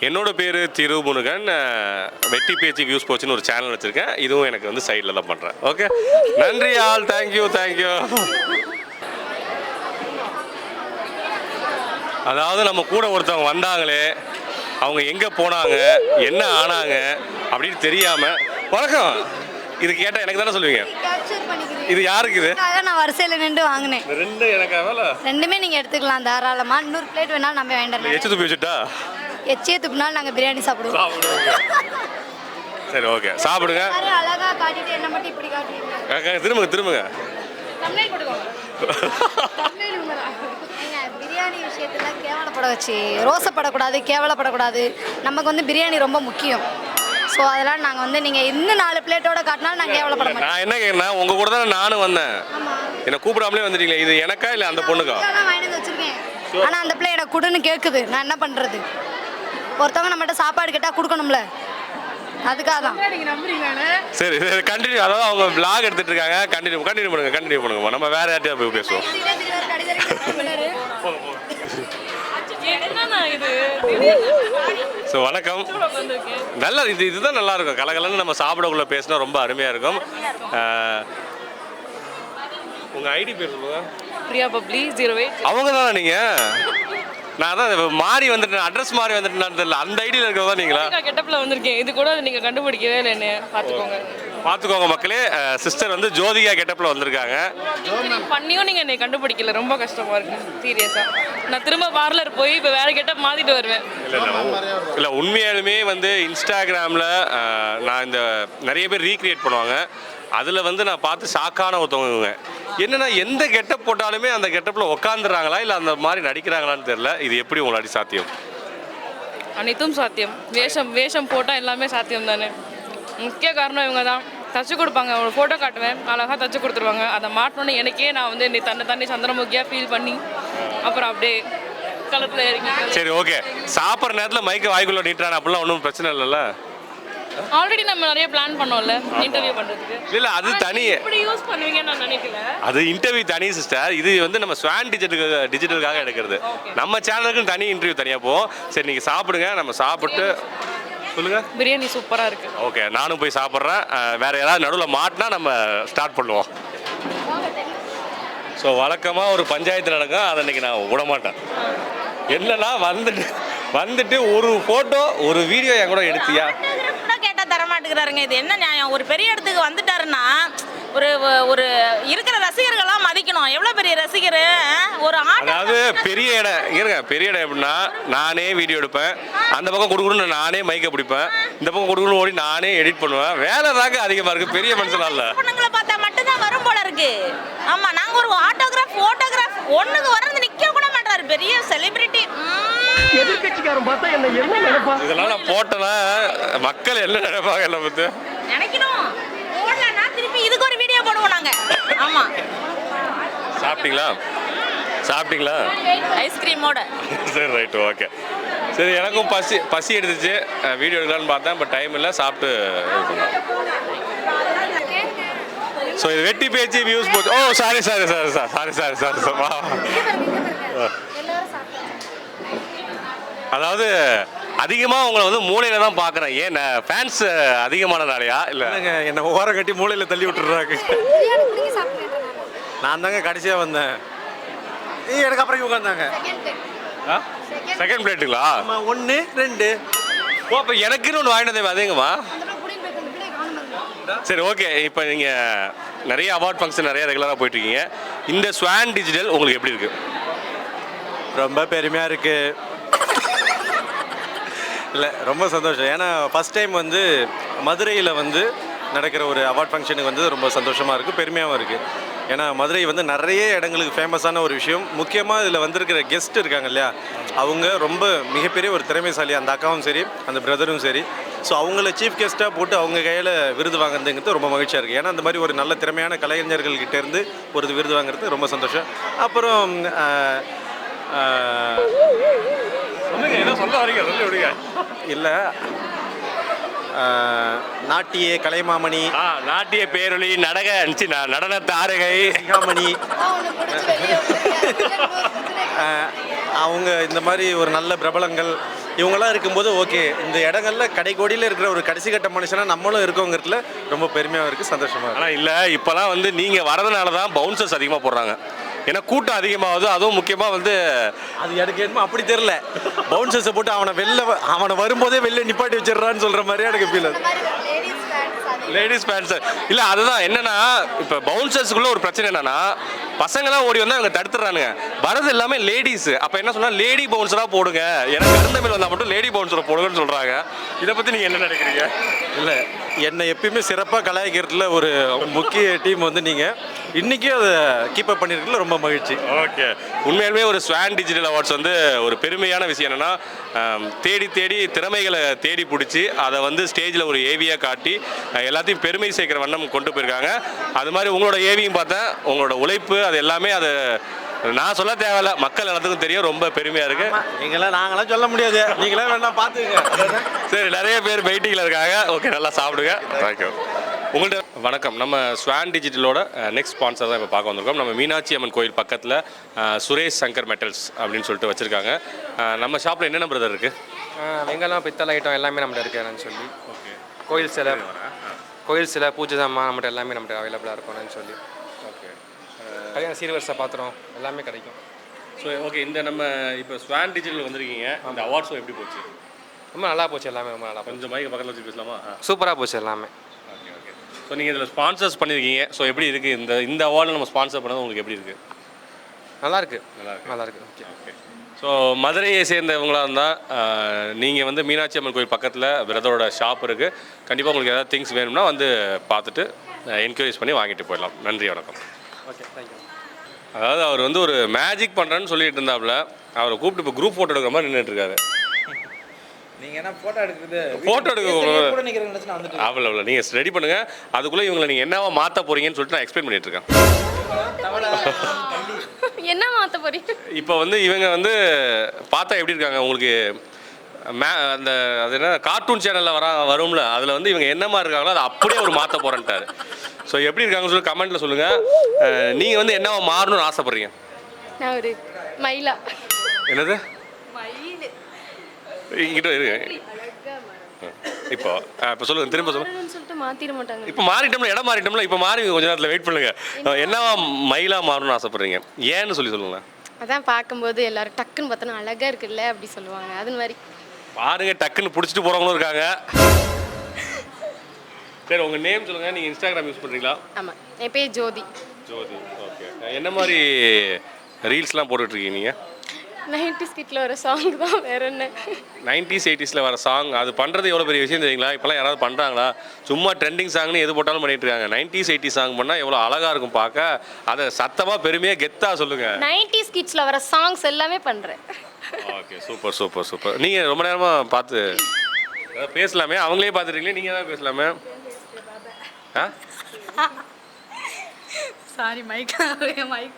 என்னோட பேர் திருமுருகன். வெட்டி பேச்சு வியூஸ் போச்சுன்னு ஒரு சேனல் வச்சுருக்கேன். இதுவும் எனக்கு வந்து சைடில் தான் பண்ணுறேன். ஓகே, நன்றி ஆல். தேங்க்யூ. அதாவது நம்ம கூட ஒருத்தவங்க வந்தாங்களே, அவங்க எங்கே போனாங்க என்ன ஆனாங்க அப்படின்னு தெரியாமல் வணக்கம் இது கேட்டால் எனக்கு தானே சொல்லுவீங்க. இது யாருக்கு இது? நான் வரிசையில் நின்று வாங்கினேன். ரெண்டு எனக்கு வேலை. ரெண்டுமே நீங்கள் எடுத்துக்கலாம் தாராளமாக. 100 பிளேட் வேணாலும் நம்ம வேண்டாம். எச்சு துப்பி வச்சுட்டா எச்சியே துப்பினாலும் நாங்கள் பிரியாணி சாப்பிடுவோம். சரி ஓகே சாப்பிடுங்க. அழகாக காட்டிட்டு என்ன மட்டும் இப்படி காட்டுறீங்க. திரும்புங்க பிரியாணி விஷயத்துல கேவலப்பட வச்சு ரோசப்படக்கூடாது, கேவலப்படக்கூடாது. நமக்கு வந்து பிரியாணி ரொம்ப முக்கியம். ஸோ அதெல்லாம் நாங்கள் வந்து நீங்கள் இன்னும் 4 பிளேட்டோட காட்டினாலும் நான் கேவலப்பட மாட்டேன். நான் என்ன கேட்குறேன், உங்கள் கூட தான் நானும் வந்தேன். என்னை கூப்பிடாமலே வந்துட்டீங்களே, இது எனக்கா இல்லை அந்த பொண்ணுக்கா? வாங்கிட்டு வந்து வச்சுருக்கேன். ஆனால் அந்த பிள்ளை எனக்கு கொடுன்னு கேட்குது, நான் என்ன பண்ணுறது? ஒருத்தவங்க நம்மகிட்ட சாப்பாடு கேட்டால் கொடுக்கணும்ல, அதுக்காக தான். சரி சரி கண்டினியூ. அதாவது அவங்க vlog எடுத்துட்டு இருக்காங்க. கண்டினியூ பண்ணுங்க. நம்ம வேற யார்ட்டையா போய் பேசுவோம். ஸோ வணக்கம். நல்லா இதுதான் நல்லா இருக்கும். கலகலன்னு நம்ம சாப்பிடக்குள்ள பேசினா ரொம்ப அருமையாக இருக்கும். உங்கள் ஐடி பேர் சொல்லுங்க. பிரியா பப்ளி 08. அவங்க தானே நீங்கள்? நான் தான் மாறி வந்துட்டேன், அட்ரஸ் மாறி வந்துட்டேன்னு தெரியல. அந்த ஐடியில் இருக்கிறதா நீங்களா? கெட்டப்பில் வந்திருக்கேன். இது கூட நீங்கள் கண்டுபிடிக்கவே இல்லை. என்ன பார்த்துக்கோங்க மக்களே. சிஸ்டர் வந்து ஜோதிகா கெட்டப்பில் வந்திருக்காங்க. பண்ணியும் நீங்கள் என்னை கண்டுபிடிக்கல, ரொம்ப கஷ்டமாக இருக்கு சீரியஸாக. நான் திரும்ப பார்லர் போய் இப்போ வேறு கெட்டப் மாற்றிட்டு வருவேன். இல்லை உண்மையாலுமே வந்து இன்ஸ்டாகிராமில் நான் இந்த நிறைய பேர் ரீக்ரியேட் பண்ணுவாங்க. அதில் வந்து நான் பார்த்து ஷாக்கான ஒருத்தவங்க என்னென்னா எந்த கெட்டப் போட்டாலுமே அந்த கெட்டப்பில் உட்காந்துறாங்களா இல்லை அந்த மாதிரி நடிக்கிறாங்களான்னு தெரியல. இது எப்படி உங்களாடி சாத்தியம்? அனைத்தும் சாத்தியம். வேஷம் போட்டால் எல்லாமே சாத்தியம் தானே. முக்கிய காரணம் இவங்க தான். தச்சு கொடுப்பாங்க, ஒரு ஃபோட்டோ காட்டுவேன், அழகாக தச்சு கொடுத்துருவாங்க. அதை மாட்டோன்னே எனக்கே நான் வந்து என்னை தண்ணி சந்திரமுகியாக ஃபீல் பண்ணி அப்புறம் அப்படியே களத்தில் இறங்கி. சரி ஓகே. சாப்பிட்ற நேரத்தில் மைக்கை வாய்க்குள்ளே நீட்டுறாங்க அப்படிலாம் ஒன்றும் பிரச்சனை இல்லைல்ல? ஆல்ரெடி நம்ம நிறைய பிளான் பண்ணோம்ல இன்டர்வியூ பண்ணுறதுக்கு. இல்லை அது தனி. இப்படி யூஸ் பண்ணுவீங்கன்னு நான் நினைக்கல. அது இன்டர்வியூ தனி சிஸ்டர். இது வந்து நம்ம ஸ்வான் டிஜிட்டலுக்காக எடுக்கிறது. நம்ம சேனலுக்குன்னு தனி இன்டர்வியூ தனியாக போவோம். சரி நீங்கள் சாப்பிடுங்க, நம்ம சாப்பிட்டு சொல்லுங்கள். பிரியாணி சூப்பராக இருக்குது. ஓகே நானும் போய் சாப்பிட்றேன். வேறு யாராவது நடுவில் மாட்டினா நம்ம ஸ்டார்ட் பண்ணுவோம். ஸோ வழக்கமாக ஒரு பஞ்சாயத்து நடக்கும், அதை இன்றைக்கி நான் விட மாட்டேன். என்னன்னா வந்துட்டு ஒரு ஃபோட்டோ ஒரு வீடியோ என் கூட எடுத்தியா கேட்டால் தரமாட்டேங்கிறாருங்க. இது என்ன நியாயம்? ஒரு பெரிய இடத்துக்கு வந்துட்டாருன்னா ஒரு இருக்கிற ரசிகர்கள்லாம் மதிக்கணும். எவ்வளோ பெரிய ரசிகர் ஒரு அதாவது பெரிய இடம் எப்படின்னா நானே வீடியோ எடுப்பேன், அந்த பக்கம் கொடுக்கணும்னு நானே மைக்கை பிடிப்பேன், இந்த பக்கம் கொடுக்கணும் ஓடி நானே எடிட் பண்ணுவேன். வேலை தாங்க அதிகமாக இருக்குது. பெரிய மனுஷனா இல்லை. பொண்ணுங்களை பார்த்தா மட்டும்தான் வரும் போல இருக்கு. ஆமாம் நாங்கள் ஒரு ஃபோட்டோகிராஃப் ஒன்றுக்கு வர்றது நிற்க கூட மாட்டாரு. பெரிய செலிபிரிட்டி. எதிர்கட்சிக்காரன் பார்த்தா என்ன நினைப்பா? இதெல்லாம் நான் போட்டேன்னா மக்கள் என்ன நினைப்பாங்க? என்ன பற்றி நினைக்கணும். போடலன்னா திருப்பி இதுக்கு ஒரு வீடியோ போடுவோம் நாங்கள். ஆமாம். சாப்பிட்டீங்களா? ஐஸ்கிரீமோட. சரி ரைட்டு ஓகே. சரி எனக்கும் பசி எடுத்துச்சு, வீடியோ எடுக்கலான்னு பார்த்தேன். பட் டைம் இல்லை, சாப்பிட்டு இது பண்ணேன். ஸோ இது வெட்டி பேச்சு வியூஸ் போச்சு. ஓ சாரி அதாவது அதிகமாக உங்களை வந்து மூளையில் தான் பார்க்குறேன். ஏன் ஃபேன்ஸ் அதிகமானதாலையா இல்லை? என்னை ஓரம் கட்டி மூளையில் தள்ளி விட்டுறாங்க. நான் தாங்க கடைசியாக வந்தேன். எனக்கு அப்புறம் உட்காந்தாங்க. செகண்ட் பிளேட்டுங்களா? 1 2. ஓ அப்போ எனக்குன்னு ஒன்று வாங்கினதே அதேங்கம்மா. சரி ஓகே. இப்போ நீங்கள் நிறைய அவார்ட் ஃபங்க்ஷன் நிறைய ரெகுலராக போயிட்டுருக்கீங்க. இந்த ஸ்வான் டிஜிட்டல் உங்களுக்கு எப்படி இருக்குது? ரொம்ப பெருமையாக இருக்குது. இல்லை ரொம்ப சந்தோஷம். ஏன்னா ஃபஸ்ட் டைம் வந்து மதுரையில் வந்து நடக்கிற ஒரு அவார்ட் ஃபங்க்ஷனுக்கு வந்து ரொம்ப சந்தோஷமாக இருக்குது, பெருமையாகவும் இருக்குது. ஏன்னா மதுரை வந்து நிறைய இடங்களுக்கு ஃபேமஸான ஒரு விஷயம். முக்கியமாக இதில் வந்திருக்கிற கெஸ்ட் இருக்காங்க இல்லையா, அவங்க ரொம்ப மிகப்பெரிய ஒரு திறமைசாலி. அந்த அக்காவும் சரி, அந்த பிரதரும் சரி. ஸோ அவங்கள சீஃப் கெஸ்ட்டாக போட்டு அவங்க கையில் விருது வாங்குறதுங்கிறது ரொம்ப மகிழ்ச்சியாக இருக்குது. ஏன்னா அந்த மாதிரி ஒரு நல்ல திறமையான கலைஞர்கள்கிட்டேருந்து ஒரு விருது வாங்குறது ரொம்ப சந்தோஷம். அப்புறம் இல்லை நாட்டிய கலைமாமணி, நாட்டிய பேரொளி, நடன தாரகை சிகாமணி, அவங்க இந்த மாதிரி ஒரு நல்ல பிரபலங்கள் இவங்கெல்லாம் இருக்கும்போது ஓகே, இந்த இடங்கள்ல கடைக்கோடியில் இருக்கிற ஒரு கடைசி கட்ட மனுஷனாக நம்மளும் இருக்கோங்கிறதுல ரொம்ப பெருமையாக இருக்குது, சந்தோஷமாக இருக்குது. ஆனால் இல்லை இப்போலாம் வந்து நீங்கள் வரதுனால தான் பவுன்சர்ஸ் அதிகமாக போடுறாங்க. ஏன்னா கூட்டம் அதிகமாகுது. அதுவும் முக்கியமாக வந்து அது எனக்கு என்னமோ அப்படி தெரியல, பவுன்சர்ஸை போட்டு அவனை வரும்போதே வெளில நிப்பாட்டி வச்சிடறான்னு சொல்கிற மாதிரி எனக்கு ஃபீல் ஆகுது. லேடிஸ் பேண்ட்ஸ் இல்லை, அதுதான் என்னன்னா இப்போ பவுன்சர்ஸ்க்குள்ள ஒரு பிரச்சனை என்னன்னா பசங்களாம் ஓடி வந்தால் அவங்க தடுத்துறானுங்க. வரது எல்லாமே லேடிஸ். அப்போ என்ன சொன்னால் லேடி பவுன்சராக போடுங்க, ஏன்னா கருந்தமிழ் வந்தால் மட்டும் லேடி பவுன்சரை போடுங்கன்னு சொல்கிறாங்க. இதை பற்றி நீங்கள் என்ன நினைக்கிறீங்க? இல்லை, என்னை எப்பயுமே சிறப்பாக கலாய்க்கிறதுல ஒரு முக்கிய டீம் வந்து நீங்கள் இன்றைக்கி அதை கீப்பப் பண்ணியிருக்கல, ரொம்ப மகிழ்ச்சி. ஓகே, உண்மையாலுமே ஒரு ஸ்வான் டிஜிட்டல் அவார்ட்ஸ் வந்து ஒரு பெருமையான விஷயம் என்னென்னா தேடி தேடி திறமைகளை தேடி பிடிச்சி அதை வந்து ஸ்டேஜில் ஒரு ஏவியாக காட்டி எல்லாத்தையும் பெருமை சேர்க்குற வண்ணம் கொண்டு போயிருக்காங்க. அது மாதிரி உங்களோட ஏவியும் பார்த்தேன், உங்களோட உழைப்பு அது எல்லாமே அது நான் சொல்ல தேவையில்ல, மக்கள் எல்லாத்துக்கும் தெரியும். ரொம்ப பெருமையாக இருக்குது. நாங்களாம் சொல்ல முடியாது, நீங்களே வேணா பார்த்துக்கங்க. சரி, நிறைய பேர் வெயிட்டிங்கில் இருக்காங்க. ஓகே, நல்லா சாப்பிடுங்க. தேங்க்யூ. உங்கள்கிட்ட வணக்கம். நம்ம ஸ்வான் டிஜிட்டலோட நெக்ஸ்ட் ஸ்பான்சர் தான் இப்போ பார்க்க வந்திருக்கோம். நம்ம மீனாட்சி அம்மன் கோயில் பக்கத்தில் சுரேஷ் சங்கர் மெட்டல்ஸ் அப்படின்னு சொல்லிட்டு வச்சுருக்காங்க. நம்ம ஷாப்பில் என்னென்ன பிரதர் இருக்குது? வெங்கலம் பித்தளை ஐட்டம் எல்லாமே நம்மகிட்ட இருக்குன்னு சொல்லி. ஓகே, கோயில் சிலை பூஜை சாமான் நம்மகிட்ட எல்லாமே நம்மகிட்ட அவைலபிளாக இருக்கும்னு சொல்லி. ஓகே, கல்யாண சீர்வரிசை பாத்திரம் எல்லாமே கிடைக்கும். ஸோ ஓகே, இந்த நம்ம இப்போ ஸ்வான் டிஜிட்டல் வந்திருக்கீங்க, அந்த அவார்ட்ஸும் எப்படி போச்சு? ரொம்ப நல்லா போச்சு, எல்லாமே ரொம்ப நல்லா. கொஞ்சம் மைக்கு பக்கத்தில் வச்சு பேசலாமா? சூப்பராக போச்சு எல்லாமே. Okay okay. ஸோ நீங்கள் இதில் ஸ்பான்சர்ஸ் பண்ணியிருக்கீங்க. ஸோ எப்படி இருக்குது இந்த அவார்டில் நம்ம ஸ்பான்சர் பண்ணது உங்களுக்கு எப்படி இருக்குது? நல்லாயிருக்கு. Okay okay. ஸோ மதுரையை சேர்ந்தவங்களாக இருந்தால் நீங்கள் வந்து மீனாட்சி அம்மன் கோயில் பக்கத்தில் பிரதரோட ஷாப் இருக்குது. கண்டிப்பாக உங்களுக்கு ஏதாவது திங்ஸ் வேணும்னா வந்து பார்த்துட்டு என்கரேஜ் பண்ணி வாங்கிட்டு போயிடலாம். நன்றி, வணக்கம். Okay, thank you. அதாவது அவர் வந்து ஒரு மேஜிக் பண்ணுறேன்னு சொல்லிட்டு இருந்தாப்புல, அவரை கூப்பிட்டு இப்போ குரூப் ஃபோட்டோ எடுக்கிற மாதிரி நின்றுட்டு இருக்காரு. நீங்கள் என்ன ஃபோட்டோ எடுக்குது? ஃபோட்டோ எடுக்க அவ்வளோ நீங்கள் ரெடி பண்ணுங்கள். அதுக்குள்ளே இவங்களை நீங்கள் என்னவா மாற்ற போகிறீங்கன்னு சொல்லிட்டு நான் எக்ஸ்பிளைன் பண்ணிட்டு இருக்கேன். என்ன மாற்ற போறீங்க? இப்போ வந்து இவங்க வந்து பார்த்தா எப்படி இருக்காங்க உங்களுக்கு? அந்த அது என்ன கார்ட்டூன் சேனலில் வரும்ல, அதில் வந்து இவங்க என்னமா இருக்காங்களோ அதை அப்படியே ஒரு மாற்ற போகிறேன்ட்டாரு. ஸோ எப்படி இருக்காங்கன்னு சொல்லி கமெண்ட்டில் சொல்லுங்கள். நீங்கள் வந்து என்னவா மாறணும்னு ஆசைப்பட்றீங்க? நான் ஒரு மயிலா. என்னது? இங்கிட்ட இருங்க. இப்போ சொல்லுங்கள், திரும்ப சொல்லுங்கள். சொல்லிட்டு மாற்றிட மாட்டாங்க. இப்போ மாறிட்டோம்ல, இடம் மாறிட்டோம்ல, இப்போ மாறி கொஞ்ச நேரத்தில் வெயிட் பண்ணுங்க. என்னவா மயிலாக மாறணும்னு ஆசைப்பட்றீங்க? ஏன்னு சொல்லுங்களேன். அதான் பார்க்கும்போது எல்லாரும் டக்குன்னு பார்த்தோன்னா அழகாக இருக்குல்ல அப்படி சொல்லுவாங்க. அது மாதிரி பாருங்க, டக்குன்னு பிடிச்சிட்டு போகிறவங்களும் இருக்காங்க. சரி, உங்கள் நேம் சொல்லுங்கள். நீங்கள் இன்ஸ்டாகிராம் யூஸ் பண்ணுறீங்களா? ஆமாம், என் பேர் ஜோதி. ஓகே. என்ன மாதிரி ரீல்ஸ்லாம் போட்டுட்ருக்கீங்க நீங்கள்? 90s கிட்ல வர சாங் தான், வேற என்ன. 90s 80s வர சாங் அது பண்ணுறது எவ்வளோ பெரிய விஷயம் தெரியுங்களா? இப்போலாம் யாராவது பண்ணுறாங்களா? சும்மா ட்ரெண்டிங் சாங்னு எது போட்டாலும் பண்ணிட்டு இருக்காங்க. 90s 80s சாங் பண்ணால் எவ்வளோ அழகாக இருக்கும் பார்க்க. அதை சத்தமாக பெருமையாக கெத்தாக சொல்லுங்கள். 90s கிட்ஸ்ல வர சாங்ஸ் எல்லாமே பண்ணுறேன். Okay, super. நீங்கள் ரொம்ப நேரமாக பார்த்து ஏதாவது பேசலாமே, அவங்களே பார்த்துருக்கீங்களே, நீங்கள் ஏதாவது பேசலாமே. சாரி, மைக்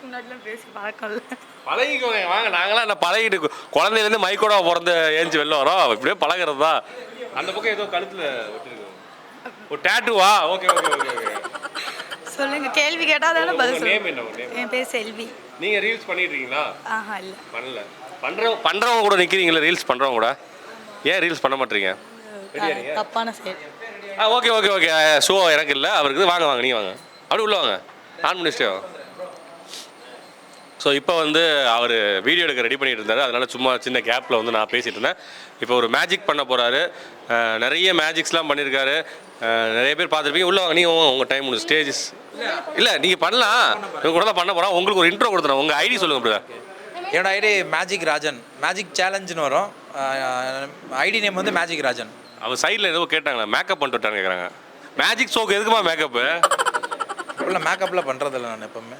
முன்னாடிலாம் பேசி பழக்கம் இல்லை. பழகிக்கோங்க, வாங்க. நாங்களாம் என்ன பழகிட்டு குழந்தையிலேருந்து மைக்கோட பிறந்து ஏஞ்சி வெளில வரோம். இப்படியே பழகிறது தான். அந்த பக்கம் ஏதோ கழுத்தில் வச்சுருக்கோம், ஒரு டேட்டுவா? ஓகே. சொல்லுங்க, கேள்வி கேட்டால் தானே பதில் நேம் சொல்லுங்க. என்ன? என் பேர் செல்வி. நீங்கள் ரீல்ஸ் பண்ணிட்டு இருக்கீங்களா? ஆஹா, இல்லை பண்ணல. பண்ணுறவங்க கூட நிற்கிறீங்களா? ரீல்ஸ் பண்ணுறவங்க கூட ஏன் ரீல்ஸ் பண்ண மாட்டீங்க? தப்பான செயல். ஓகே. ஷோ எனக்கு இல்லை, அவருக்கு. வாங்க நீங்கள் வாங்க, அப்படி உள்ள வாங்க, ஆன் பண்ணிச்சிட்டே வாங்க. ஸோ இப்போ வந்து அவர் வீடியோ எடுக்க ரெடி பண்ணிட்டு இருந்தார். அதனால் சும்மா சின்ன கேப்பில் வந்து நான் பேசிகிட்டு இருந்தேன். இப்போ ஒரு மேஜிக் பண்ண போகிறாரு. நிறைய மேஜிக்ஸ்லாம் பண்ணியிருக்காரு. நிறைய பேர் பார்த்துருப்பீங்க. உள்ள வாங்க, நீங்கள் உங்கள் டைம் முடிஞ்சு ஸ்டேஜஸ் இல்லை, நீங்கள் பண்ணலாம். இவங்க கூட தான் பண்ண போகிறோம். உங்களுக்கு ஒரு இன்ட்ரோ கொடுத்துறேன். உங்கள் ஐடி சொல்லுங்கள் ப்ரோ. என்னோட ஐடி மேஜிக் ராஜன். மேஜிக் சேலஞ்சுன்னு வரும். ஐடி நேம் வந்து மேஜிக் ராஜன். அவர் சைடில் ஏதோ கேட்டாங்களா, மேக்கப் பண்ணிட்டு விட்டான்னு கேட்குறாங்க. மேஜிக் ஷோக்கு எதுக்குமா மேக்கப்பு? இல்லை, மேக்கப்லாம் பண்ணுறதில்ல நான் எப்பவுமே.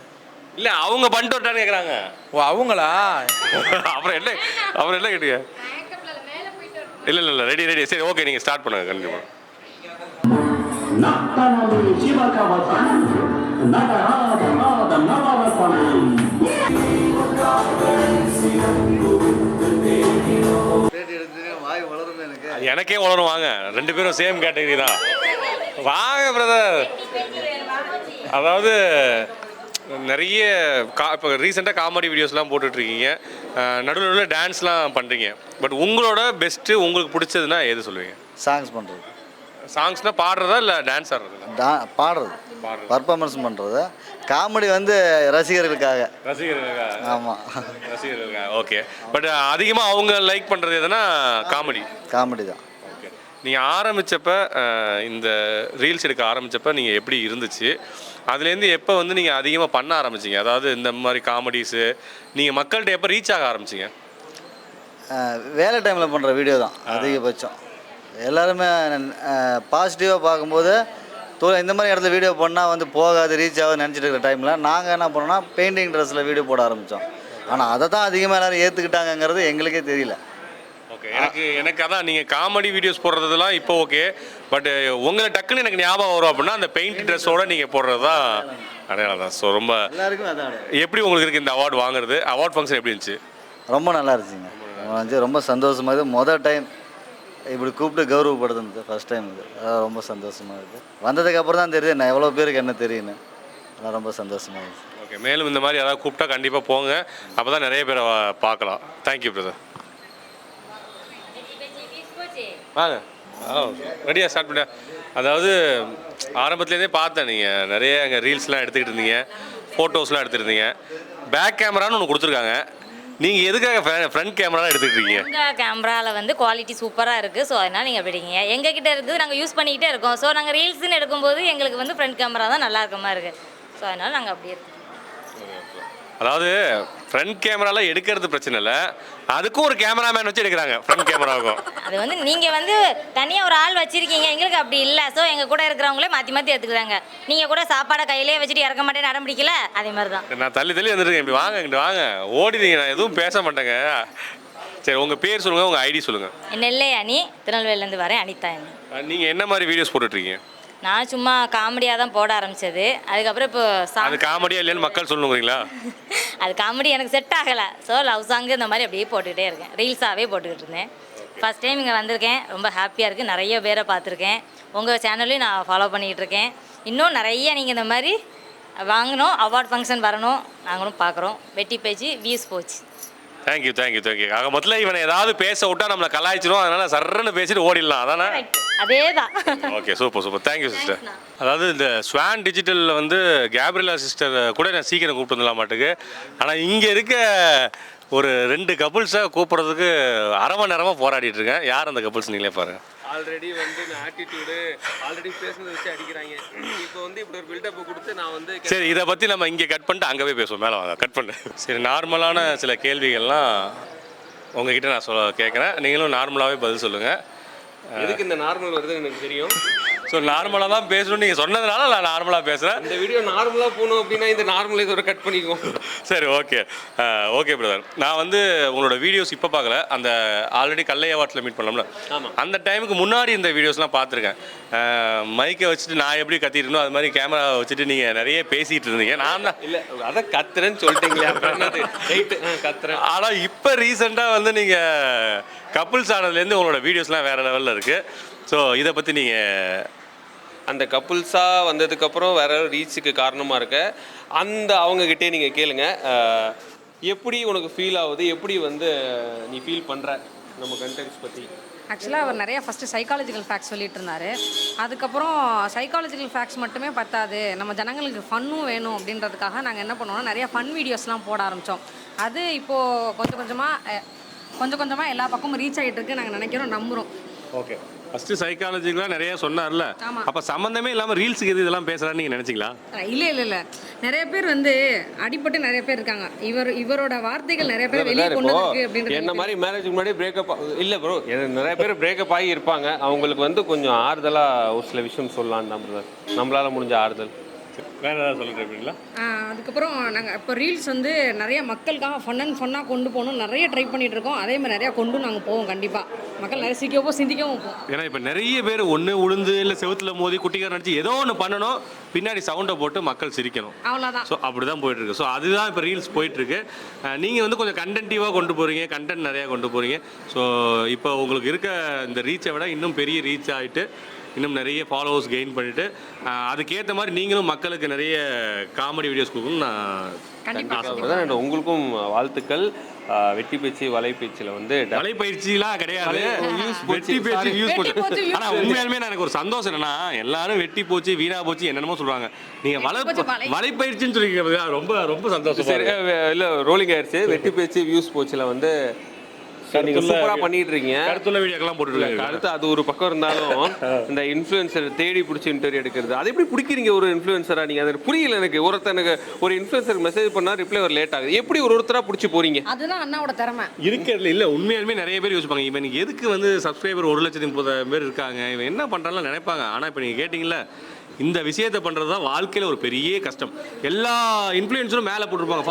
இல்லை, அவங்க பண்ணிட்டு விட்டான்னு கேட்குறாங்க. ஓ, அவங்களா? அப்புறம் என்ன கேட்டீங்க? இல்லை, ரெடி. சரி, ஓகே, நீங்கள் ஸ்டார்ட் பண்ணுங்க. கண்டிப்பாக. எனக்கே வளரும். வாங்க, 2 பேரும் சேம் கேட்டகரி தான். வாங்க பிரதர். அதாவது நிறைய இப்போ ரீசெண்டாக காமெடி வீடியோஸ்லாம் போட்டுட்ருக்கீங்க, நடுவில் டான்ஸ்லாம் பண்ணுறீங்க. பட் உங்களோட பெஸ்ட்டு உங்களுக்கு பிடிச்சதுன்னா எது சொல்லுவீங்க? சாங்ஸ் பண்ணுறது. சாங்ஸ்னால் பாடுறதா இல்லை டான்ஸ் ஆடுறதா? பாடுறது. பர்ஃபார்மன்ஸ் பண்ணுறது. காமெடி வந்து ரசிகர்களுக்காக. ஆமாம், ரசிகர்களுக்காக. ஓகே. பட் அதிகமாக அவங்க லைக் பண்ணுறது எதுனா காமெடி தான். ஓகே. நீங்கள் ஆரம்பித்தப்ப இந்த ரீல்ஸ் எடுக்க ஆரம்பித்தப்ப நீங்கள் எப்படி இருந்துச்சு, அதுலேருந்து எப்போ வந்து நீங்கள் அதிகமாக பண்ண ஆரம்பிச்சிங்க, அதாவது இந்த மாதிரி காமெடிஸு நீங்கள் மக்கள்கிட்ட எப்போ ரீச் ஆக ஆரம்பிச்சிங்க? வேலை டைமில் பண்ணுற வீடியோ தான் அதிகபட்சம். எல்லாருமே பாசிட்டிவாக பார்க்கும்போது இந்த மாதிரி இடத்துல வீடியோ பண்ணால் வந்து போகாது, ரீச் ஆகாது நினச்சிட்டு இருக்கிற டைமில் நாங்கள் என்ன பண்ணோம்னா பெயிண்டிங் ட்ரெஸ்ஸில் வீடியோ போட ஆரம்பித்தோம். ஆனால் அதை தான் அதிகமாக எல்லோரும் ஏற்றுக்கிட்டாங்கங்கிறது எங்களுக்கே தெரியல. ஓகே. எனக்கு அதான் நீங்கள் காமெடி வீடியோஸ் போடுறதுலாம் இப்போ ஓகே, பட் உங்களை டக்குன்னு எனக்கு ஞாபகம் வரும் அப்படின்னா அந்த பெயிண்ட் ட்ரெஸ்ஸோடு நீங்கள் போடுறது தான் அடையாளம் தான். ஸோ ரொம்ப எல்லாருக்கும் அதான். எப்படி உங்களுக்கு இருக்குது இந்த அவார்டு வாங்குறது? அவார்ட் ஃபங்க்ஷன் எப்படி இருந்துச்சு? ரொம்ப நல்லா இருந்துச்சுங்க. ரொம்ப சந்தோஷமாக இருக்குது. மொதல் டைம் இப்படி கூப்பிட்டு கௌரவப்படுத்துனது ஃபஸ்ட் டைம். இது அதான் ரொம்ப சந்தோஷமாக இருக்குது. வந்ததுக்கப்புறம் தான் தெரியுது நான் எவ்வளோ பேருக்கு என்ன தெரியுன்னு. அதெல்லாம் ரொம்ப சந்தோஷமாக இருக்குது. ஓகே. மேலும் இந்த மாதிரி யாராவது கூப்பிட்டா கண்டிப்பாக போங்க, அப்போ தான் நிறைய பேரை பார்க்கலாம். Thank you brother. வாங்க. ரெடியாக ஸ்டார்ட் பண்ண. அதாவது ஆரம்பத்துலேருந்தே பார்த்தேன் நீங்கள் நிறைய அங்கே ரீல்ஸ்லாம் எடுத்துக்கிட்டு இருந்தீங்க, ஃபோட்டோஸ்லாம் எடுத்துருந்தீங்க. பேக் கேமரான்னு ஒன்று கொடுத்துருக்காங்க. நீங்கள் எதுக்காக ஃப்ரண்ட் கேமராலாம் எடுத்துக்கிட்டு இருக்கீங்க? எங்கள் கேமராவில் வந்து குவாலிட்டி சூப்பராக இருக்குது. ஸோ அதனால் நீங்கள் எப்படிங்க எங்ககிட்ட இருக்குது, நாங்கள் யூஸ் பண்ணிக்கிட்டே இருக்கோம். ஸோ நாங்கள் ரீல்ஸ்ன்னு எடுக்கும்போது எங்களுக்கு வந்து ஃப்ரண்ட் கேமரா தான் நல்லா இருக்க மாதிரி இருக்குது. ஸோ அதனால் நாங்கள் அப்படியே இருக்கோம். அதாவது ஃப்ரண்ட் கேமராலாம் எடுக்கிறது பிரச்சனை இல்லை, அதுக்கும் ஒரு கேமராமேன் வச்சு எடுக்கிறாங்க ஃப்ரண்ட் கேமராவுக்கும். அது வந்து நீங்கள் வந்து தனியாக ஒரு ஆள் வச்சுருக்கீங்க, எங்களுக்கு அப்படி இல்லை. ஸோ எங்கள் கூட இருக்கிறவங்களே மாற்றி மாற்றி எடுத்துக்கிறாங்க. நீங்கள் கூட சாப்பாடை கையிலே வச்சுட்டு இறக்க மாட்டேன்னு அடம் பிடிக்கல, அதே மாதிரி தான். நான் தள்ளி வந்துருக்கேன். இப்படி வாங்க, இங்கிட்டு வாங்க. ஓடினீங்க, நான் எதுவும் பேச மாட்டேங்க. சரி, உங்கள் பேர் சொல்லுங்கள், உங்கள் ஐடி சொல்லுங்கள். நெல்லை அணி, திருநெல்வேலியிலேருந்து வரேன். அனிதா அணி. நீங்கள் என்ன மாதிரி வீடியோஸ் போட்டுட்ருக்கீங்க? நான் சும்மா காமெடியாக தான் போட ஆரம்பித்தது. அதுக்கப்புறம் இப்போ அது காமெடியாக இல்லைன்னு மக்கள் சொல்லணுங்கிறீங்களா? அது காமெடி எனக்கு செட் ஆகலை. ஸோ லவ் சாங்கு இந்த மாதிரி அப்படியே போட்டுக்கிட்டே இருக்கேன். ரீல்ஸாகவே போட்டுக்கிட்டு இருந்தேன். ஃபஸ்ட் டைம் இங்கே வந்திருக்கேன், ரொம்ப ஹாப்பியாக இருக்குது. நிறைய பேரை பார்த்துருக்கேன். உங்கள் சேனல்லையும் நான் ஃபாலோ பண்ணிக்கிட்டு இருக்கேன். இன்னும் நிறைய நீங்கள் இந்த மாதிரி வாங்கணும், அவார்ட் ஃபங்க்ஷன் வரணும், நாங்களும் பார்க்குறோம். வெட்டி பேச்சு வியூஸ் போச்சு. தேங்க்யூ. ஆக மொத்தத்தில் இவனை ஏதாவது பேச விட்டா நம்மளை கலாய்ச்சிரும், அதனால் சர்றன்னு பேசிட்டு ஓடிடலாம், அதானே? அதே தான். Okay, super. Thank you sister. அதாவது இந்த ஸ்வான் டிஜிட்டலில் வந்து கேப்ரியலா சிஸ்டர் கூட நான் சீக்கிரம் கூப்பிட்டு வந்துடலாம் மாட்டுக்கு. ஆனால் இங்கே இருக்க ஒரு 2 கப்புள்ஸை கூப்பிட்றதுக்கு அரை மணி நேரமாக போராடிட்டு இருக்கேன். யார் அந்த கப்புள்ஸ் நீங்களே பாருங்கள். ஆல்ரெடி வந்து ஆட்டிடியூடு ஆல்ரெடி பேசுனதை வச்சு அடிக்கிறாங்க. இப்போ வந்து இப்படி ஒரு பில்டப்பை கொடுத்து நான் வந்து சரி, இதை பற்றி நம்ம இங்கே கட் பண்ணிட்டு அங்கே போய் பேசுவோம். மேலே வாங்க, கட் பண்ணு. சரி, நார்மலான சில கேள்விகள்லாம் உங்ககிட்ட நான் கேட்குறேன். நீங்களும் நார்மலாகவே பதில் சொல்லுங்கள். எதுக்கு இந்த நார்மல் வருதுன்னு எனக்கு தெரியும். ஸோ நார்மலாக தான் பேசணும்னு நீங்கள் சொன்னதுனால நான் நார்மலாக பேசுகிறேன். இந்த வீடியோ நார்மலாக போகணும் அப்படின்னா இந்த நார்மலை இதோட கட் பண்ணிக்குவோம். சரி, ஓகே பிரதர். நான் வந்து உங்களோட வீடியோஸ் இப்போ பார்க்கல, அந்த ஆல்ரெடி கல்லை அவார்ட்ஸில் மீட் பண்ணோம்ல, அந்த டைமுக்கு முன்னாடி இந்த வீடியோஸ்லாம் பார்த்துருக்கேன். மைக்கை வச்சுட்டு நான் எப்படி கத்திட்டு அது மாதிரி கேமரா வச்சுட்டு நீங்கள் நிறைய பேசிகிட்டு இருந்தீங்க. நான் தான் இல்லை அதை கத்துறேன்னு சொல்லிட்டீங்களே, கத்துறேன். ஆனால் இப்போ ரீசெண்டாக வந்து நீங்கள் கப்புள்ஸ் ஆனதுலேருந்து உங்களோட வீடியோஸ்லாம் வேறு லெவலில் இருக்குது. ஸோ இதை பற்றி நீங்கள் அந்த கப்புள்ஸாக வந்ததுக்கப்புறம் வேற ரீச்சுக்கு காரணமாக இருக்க அந்த அவங்கக்கிட்டே நீங்கள் கேளுங்க. எப்படி உனக்கு ஃபீல் ஆகுது, எப்படி வந்து நீ ஃபீல் பண்ணுற நம்ம கண்டென்ட்ஸ் பற்றி? ஆக்சுவலாக அவர் நிறைய ஃபஸ்ட்டு சைக்காலஜிக்கல் ஃபேக்ட்ஸ் சொல்லிட்டு இருந்தார். அதுக்கப்புறம் சைக்காலஜிக்கல் ஃபேக்ட்ஸ் மட்டுமே பத்தாது, நம்ம ஜனங்களுக்கு ஃபன்னும் வேணும் அப்படின்றதுக்காக நாங்கள் என்ன பண்ணுவோம்னா நிறைய ஃபன் வீடியோஸ்லாம் போட ஆரம்பித்தோம். அது இப்போது கொஞ்சம் கொஞ்சமாக எல்லா பக்கமும் ரீச் ஆகிட்டு இருக்கு நாங்கள் நினைக்கிறோம், நம்புகிறோம். ஓகே. ஃபஸ்ட்டு சைக்காலஜிக்கெலாம் நிறைய சொன்னார்ல, அப்போ சம்மந்தமே இல்லாமல் ரீல்ஸுக்கு எது இதெல்லாம் பேசுகிறான்னு நீங்கள் நினச்சிங்களா? இல்லை நிறைய பேர் வந்து அடிப்பட்டு நிறைய பேர் இருக்காங்க. இவரோட வார்த்தைகள் நிறைய பேர் வெளியே கொண்டு வந்து அப்படின்றது. என்ன மாதிரி மேரேஜுக்கு முன்னாடி பிரேக்கப் இல்லை ப்ரோ, நிறைய பேர் பிரேக்கப் ஆகி இருப்பாங்க. அவங்களுக்கு வந்து கொஞ்சம் ஆறுதலாக ஒரு சில விஷயம் சொல்லலான்னு தான் நம்மளால் முடிஞ்ச ஆறுதல். வேறு ஏதாவது சொல்லிட்டு இருப்பீங்களா? அதுக்கப்புறம் நாங்கள் இப்போ ரீல்ஸ் வந்து நிறைய மக்களுக்காக ஃபன்னாக கொண்டு போகணும் நிறைய ட்ரை பண்ணிகிட்டு இருக்கோம். அதே மாதிரி நிறையா கொண்டு நாங்கள் போவோம். கண்டிப்பாக மக்கள் நிறைய சிந்திக்கவும் போவோம். ஏன்னா இப்போ நிறைய பேர் ஒன்று உளுந்து இல்லை செவுத்தில் மோதி குட்டிக்கார நடிச்சு ஏதோ ஒன்று பண்ணணும், பின்னாடி சவுண்டை போட்டு மக்கள் சிரிக்கணும், அவ்வளோதான். ஸோ அப்படி தான் போயிட்டுருக்கு. ஸோ அதுதான் இப்போ ரீல்ஸ் போயிட்டுருக்கு. நீங்கள் வந்து கொஞ்சம் கண்டென்ட்டிவாக கொண்டு போகிறீங்க, கண்டென்ட் நிறையா கொண்டு போகிறீங்க. ஸோ இப்போ உங்களுக்கு இருக்க இந்த ரீச்சை விட இன்னும் பெரிய ரீச் ஆகிட்டு இன்னும் நிறைய ஃபாலோவர்ஸ் கெயின் பண்ணிவிட்டு அதுக்கேற்ற மாதிரி நீங்களும் மக்களுக்கு நிறைய காமெடி வீடியோஸ் கொடுக்கணும்னு நான் கண்டிப்பாக உங்களுக்கும் வாழ்த்துக்கள். வெட்டி பேச்சு வலைப்பேச்சில் வந்து வலைப்பயிற்சிலாம் கிடையாது, வெட்டி பேச்சு வியூஸ் போச்சு. ஆனால் உண்மையாலுமே எனக்கு ஒரு சந்தோஷம் என்னன்னா எல்லாரும் வெட்டி போச்சு வீணா போச்சு என்னென்னமோ சொல்கிறாங்க, நீங்கள் வலைப்பயிற்சின்னு சொல்லிக்கிறீங்க, ரொம்ப ரொம்ப சந்தோஷம். சரி இல்லை ரோலிங் ஆயிடுச்சு. வெட்டி பேச்சு வியூஸ் போச்சில் வந்து நீங்கள் சூப்பராக பண்ணிட்டு இருக்கீங்க. கருத்துள்ள வீடியோக்கெல்லாம் போட்டுருக்காங்க. கருத்து அது ஒரு பக்கம் இருந்தாலும் இந்த இன்ஃப்ளூயன்சர் தேடி பிடிச்சி இன்டர்வியூ எடுக்கிறது அது எப்படி பிடிக்கிறீங்க? ஒரு இன்ஃப்ளூயன்சராக நீங்கள் அது புரியல எனக்கு. ஒருத்தனுக்கு ஒரு இன்ஃப்ளூயன்சருக்கு மெசேஜ் பண்ணால் ரிப்ளை ஒரு லேட் ஆகுது, எப்படி ஒருத்தராக பிடிச்சி போறீங்க? அதுதான் அண்ணாவோட திறமை இருக்கிறதுல. இல்லை உண்மையாலுமே நிறைய பேர் யோசிப்பாங்க இவன் எதுக்கு வந்து சப்ஸ்கிரைபர் 1,30,000 பேர் இருக்காங்க, இவன் என்ன பண்ணுறான்னு நினைப்பாங்க. ஆனால் இப்போ நீங்கள் கேட்டிங்களா இந்த விஷயத்தை பண்ணுறது தான் வாழ்க்கையில் ஒரு பெரிய கஷ்டம். எல்லா இன்ஃப்ளூயன்ஸரும் மேலே போட்டிருப்பாங்க